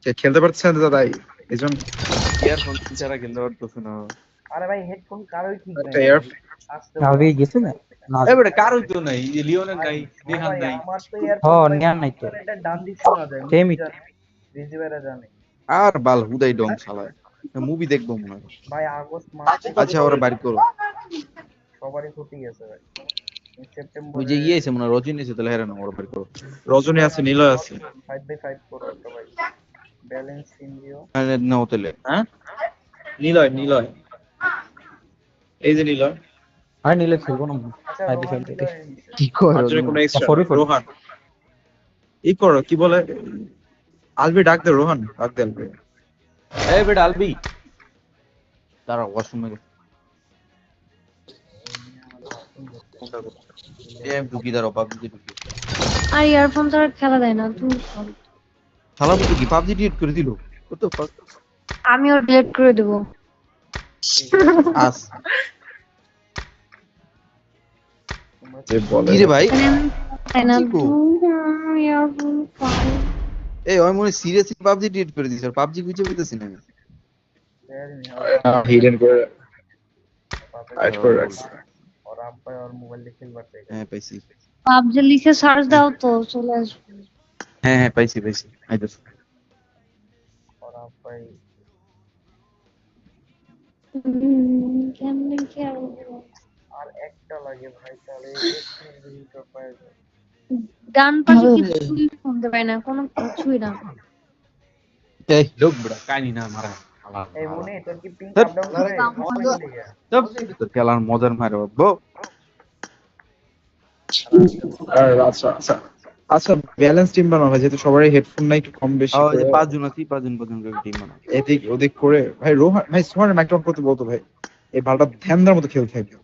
Speaker 2: কে খেলতে পারছে না দাদাই এজন
Speaker 8: ইয়ারফোন ছাড়া খেলতে পারতেছ না
Speaker 4: আরে ভাই হেডফোন কারোই ঠিক নাই
Speaker 2: একটা এয়ার
Speaker 4: আসতে
Speaker 3: আলবি গেছে না না
Speaker 8: এবারে কার হইতো নাই এই লিওনের নাই রেহান নাই
Speaker 4: আমার তো
Speaker 3: হ
Speaker 4: ইয়ারফোন
Speaker 3: নিয়ার নাই তো
Speaker 4: এটা ডান দিক শোনা যায়
Speaker 3: Same it.
Speaker 4: রিসিভারে জানে
Speaker 8: আর বাল হুদাই ডং শালায় মুভি দেখবো মনে হয়
Speaker 4: ভাই আগস্ট মাসে
Speaker 8: আচ্ছা ওরা বাড়ি করো
Speaker 4: সবারই ক্ষতি গেছে ভাই সেপ্টেম্বর
Speaker 8: ওই যে ইয়ে এসে মনে হয় রজনী এসে তাহলে হেরানো ওরা বাড়ি করো
Speaker 2: রজনী আছে নিলয় আছে
Speaker 4: 5x5 করো একটা ভাই ব্যালেন্স সিন দিও
Speaker 8: নাও তাহলে
Speaker 2: হ্যাঁ নিলয় নিলয় এই যে নিলয়
Speaker 3: আর নিলে খেলবো না
Speaker 4: আচ্ছা
Speaker 3: ফাইভ
Speaker 4: রোহান
Speaker 3: ফাইভ
Speaker 4: দিল
Speaker 3: দিতে
Speaker 2: কি করো আর জন্য কোনো এক্সট্রা
Speaker 3: 44
Speaker 2: রোহান ই করো কি বলে আলবি ডাক দে রোহান ডাক দে আলবি
Speaker 8: এই বেটা আলবি দাঁড়াও ওয়াশরুমে ঢুকি দাঁড়াও পাবজি ঢুকি
Speaker 6: আর ইয়ারফোন ছাড়া খেলা দেয় না তুমি
Speaker 8: শালা বুঝি কি পাবজি ডিলিট করে দিল কত
Speaker 6: আমি ওর ডিলিট করে দেবো
Speaker 8: আস
Speaker 2: যে বলে
Speaker 8: কি রে ভাই
Speaker 6: তাই না
Speaker 8: কি গো?
Speaker 6: তুমি ইয়ারফোন
Speaker 8: এই ওই মনে সিরিয়াসলি পাবজি ডিলিট করে দিছ আর পাবজি খুঁজে পেতেছি না আমি
Speaker 2: হিডেন করে হাইড করে রাখছে
Speaker 4: ওর আব্বা ওর মোবাইল দিয়ে খেলবার চাই
Speaker 8: হ্যাঁ পাইছি
Speaker 6: পাবজি লিখে সার্চ দাও তো চলে আসবে
Speaker 8: হ্যাঁ পাইছি আইতাছি
Speaker 4: ওর আব্বাই
Speaker 6: কেমনে খেলবো
Speaker 4: আর একটা লাগে ভাই তাহলে একটা পায় যায়
Speaker 6: গান পাশে কিছুই শুনতে পাই না কোনো কিছুই না
Speaker 8: এই লোক বড় কাহিনী না মারা
Speaker 4: এই মনে তোর কি পিং
Speaker 8: ধ্যাৎ।
Speaker 4: আপ ডাউন করে
Speaker 8: তোর খেলার মজার মারে বাবু
Speaker 2: আর আচ্ছা ব্যালেন্স টিম বানানো হয় যেহেতু সবারই হেডফোন নাই একটু কম বেশি
Speaker 8: ওই যে
Speaker 2: করে।
Speaker 8: পাঁচজন আছি পাঁচজন করে টিম বানাও
Speaker 2: এদিক ওদিক করে ভাই রোহান ভাই সোহানের মাইক্রোফোন করতে বলতো ভাই এই ভালটা ধ্যানদার মতো খেলতে থাকবে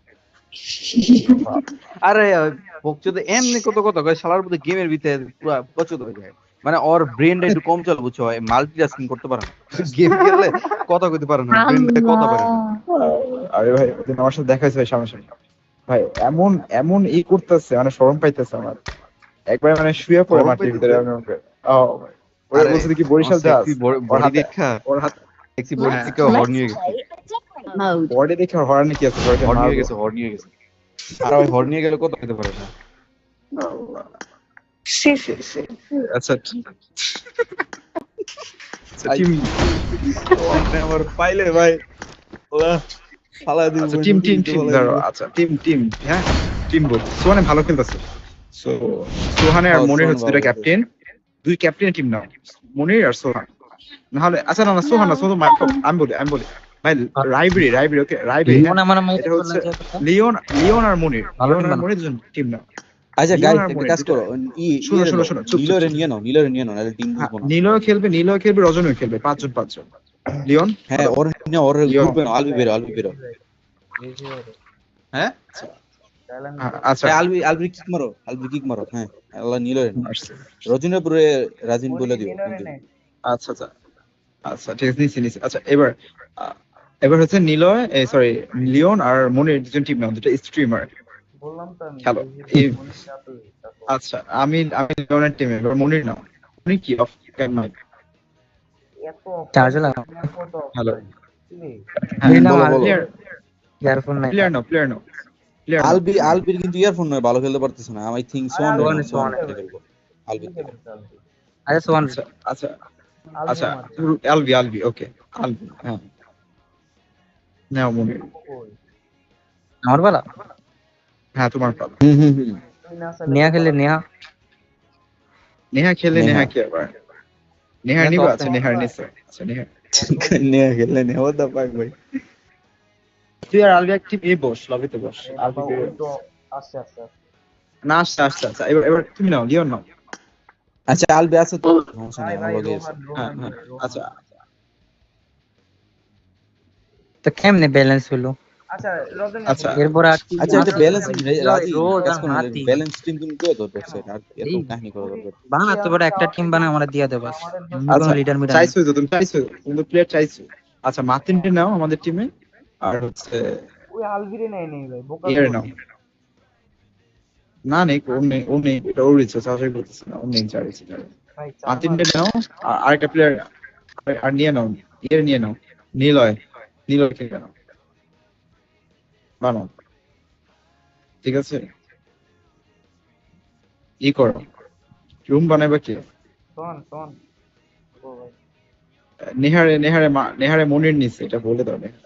Speaker 8: আরে বকচোদে এমনি কত কথা কয় শালার মধ্যে গেমের ভিতরে পুরো পছন্দ হয়ে যায় মানে ওর ব্রেনটা একটু কম চলে বুঝছো মাল্টিটাস্কিং করতে পারে না গেম খেললে কথা কইতে পারে না ব্রেনটা কথা পারে না
Speaker 2: আরে ভাই ওদিন আমার সাথে দেখা হয়েছে ভাই সামনাসামনি ভাই এমন ই করতেছে মানে শরম পাইতেছে আমার একবার মানে শুয়ে পড়ে
Speaker 8: শরম
Speaker 2: মাটির
Speaker 8: পাইতেছে?
Speaker 2: ভিতরে ও ভাই ওরা
Speaker 8: আরে,
Speaker 2: বলছে কি বরিশাল
Speaker 8: আমার
Speaker 2: দাস
Speaker 8: sexy body দেখা
Speaker 2: ওর হাত
Speaker 8: দেখছি বডি থেকে হর্ন হয়ে গেছে
Speaker 2: বডি দেখে আর হরানি কি আছে
Speaker 8: হর্ন হয়ে গেছে আর ওই হর্ন নিয়ে গেলে কথা কইতে পারে না
Speaker 2: আচ্ছা টিম
Speaker 8: আমার পাইলে ভাই ওলা শালা দিন
Speaker 2: আচ্ছা টিম ধরো আচ্ছা টিম হ্যাঁ টিম বল সোহানে ভালো খেলতেছে সো সোহানে আর
Speaker 8: হ্যাঁ,
Speaker 2: মনির
Speaker 8: সোহান
Speaker 2: হচ্ছে দুইটা
Speaker 8: ভালো
Speaker 2: ক্যাপ্টেন দুই ক্যাপ্টেন টিম নাও মনির আর সোহান নাহলে আচ্ছা না সোহান না সোহান আমি বলি ভাই রাইব্রেরি ওকে রাইব্রেরি
Speaker 3: লিওন আমার মাইরে
Speaker 2: এটা হচ্ছে
Speaker 3: বললেন যে কথা
Speaker 2: লিওন আর মনির
Speaker 3: ভালো
Speaker 2: লিওন
Speaker 3: team
Speaker 2: আর
Speaker 3: বানাও।
Speaker 2: মনির দুজন টিম নাও
Speaker 8: আচ্ছা
Speaker 2: লিওন
Speaker 8: গাইস
Speaker 2: আর
Speaker 8: একটা
Speaker 2: মনির
Speaker 8: কাজ করো
Speaker 2: শোনো, চুপ,
Speaker 8: নীলরে
Speaker 2: চুপ।
Speaker 8: নিয়ে নাও নাহলে টিম বুঝবো না
Speaker 2: নীলও খেলবে রজনীও খেলবে পাঁচজন লিওন
Speaker 8: হ্যাঁ ওর
Speaker 2: লিওন।
Speaker 8: গ্রুপে আলবি বেরো হ্যাঁ
Speaker 2: আচ্ছা
Speaker 8: আলবি কিক মারো হ্যাঁ আল্লাহ নীলরে রজনীপুরে রাজিন বলে দিও
Speaker 2: আচ্ছা ঠিক আছে নিছি আচ্ছা এবার হচ্ছে নিলয় সরি লিওন আর মনির দুজন টিম নাও দুটো স্ট্রিমার
Speaker 4: বললাম তো আমি
Speaker 2: খেলো আচ্ছা আমি লিওনের টিমে এবার মনির নাও মনির কি অফ ক্যামেরা
Speaker 4: এত
Speaker 3: চার্জ লাগা
Speaker 2: হ্যালো
Speaker 3: নিলাম
Speaker 8: বলো,
Speaker 3: আর
Speaker 8: বলো।
Speaker 3: ইয়ারফোন নাই
Speaker 2: প্লেয়ার নাও
Speaker 8: আলবির কিন্তু ইয়ারফোন নয় ভালো খেলতে পারতেছে না আই থিংক সোয়ান খেলবো আলবি
Speaker 3: আচ্ছা সোয়ান
Speaker 2: আচ্ছা আলবি ওকে আলবি হ্যাঁ নাও মনির
Speaker 3: আমার বেলা
Speaker 2: হ্যাঁ তোমার পালা
Speaker 3: নেহা খেলে
Speaker 2: নেহা খেলে
Speaker 8: নেহা।
Speaker 2: নেহা কি আবার নেহা
Speaker 3: নেহা
Speaker 2: নিবা
Speaker 3: তো
Speaker 2: আচ্ছা
Speaker 3: option
Speaker 2: নেহার নিছে আচ্ছা নেহা
Speaker 8: নিয়ে খেললে নে ও দা পাক ভাই
Speaker 2: তুই আর আলবি একটি বস লবিতে বস আলবি
Speaker 4: আস্তে
Speaker 2: না আচ্ছা এবার তুমি নাও লিওন নাও
Speaker 8: আচ্ছা আলবি আছে তো সমস্যা
Speaker 4: ভাই
Speaker 8: নেই
Speaker 4: ভাই
Speaker 8: আমার লগে আছে
Speaker 4: রোহান
Speaker 2: আচ্ছা
Speaker 3: তো কেমনে ব্যালেন্স হলো
Speaker 4: আচ্ছা রজনী
Speaker 2: আচ্ছা।
Speaker 3: এরপর আর কি
Speaker 8: আচ্ছা এটা ব্যালেন্স রাজি
Speaker 3: রোজ আর
Speaker 8: কাজ করুন
Speaker 3: হাতি
Speaker 8: ব্যালেন্স টিম কিন্তু কত দরকার আর এত
Speaker 3: এই।
Speaker 8: কাহিনী করা দরকার
Speaker 3: বানা তো বড় একটা টিম বানা আমরা দিয়া দেব বাস
Speaker 2: আচ্ছা
Speaker 3: লিডার মিডার
Speaker 2: চাইছো তো তুমি কিন্তু প্লেয়ার চাইছো আচ্ছা মার্টিনকে নাও আমাদের টিমে আর হচ্ছে
Speaker 4: ওই আলভিরে নেই ভাই বোকা
Speaker 2: ইয়ার নাও না নেই ও নেই এটা ওর ইচ্ছা চাষাই করতেছে না ও নেই চাইছে
Speaker 4: ভাই
Speaker 2: মার্টিনকে নাও আর আরেকটা প্লেয়ার আর নিয়ে নাও নিয়ে নাও নীলয়কে নাও বানাও ঠিক আছে ই করো রুম বানাইবা কি
Speaker 4: শোন ও ভাই
Speaker 2: নেহারে মনির নিছে এটা বলে দাও নেহা।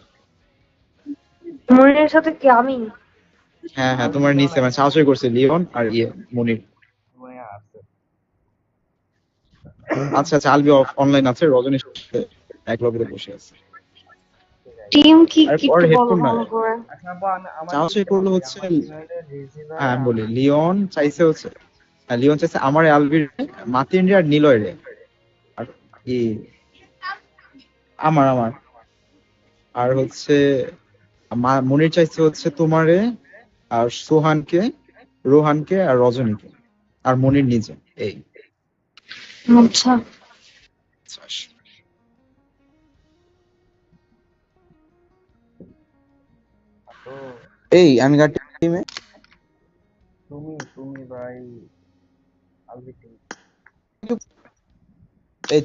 Speaker 6: মনিরের সাথে কি আমি
Speaker 2: হ্যাঁ তোমার নিচে মানে সাহসই করছে লিওন আর মনির
Speaker 4: মনে আছে
Speaker 2: আচ্ছা আলবি অনলাইন আছে রজনীর সাথে এক লবিতে বসে আছে
Speaker 6: টিম কি
Speaker 2: আরে
Speaker 6: একটু
Speaker 2: পরে
Speaker 6: বলো
Speaker 2: হেডফোন না
Speaker 6: ভালো করে।
Speaker 4: আচ্ছা আব্বু, আমার
Speaker 2: চান্স
Speaker 4: টিমটা
Speaker 2: করলো
Speaker 4: বলছি,
Speaker 2: হচ্ছে
Speaker 4: আমার টিমে হলো রেজিনা,
Speaker 2: হ্যাঁ আমি বলি লিওন চাইছে হচ্ছে লিওন চাইছে আমার আলভির মাতিন রে আর নিলয় রে আর কি আমার আর হচ্ছে মনির চাইছে হচ্ছে তোমারে আর সোহানকে রোহানকে আর রজনীকে আর মনির নিজে এই
Speaker 6: আচ্ছা
Speaker 4: তো
Speaker 8: এই আমি কার টিমে?
Speaker 4: তুমি ভাই আলবি টিম।
Speaker 8: এই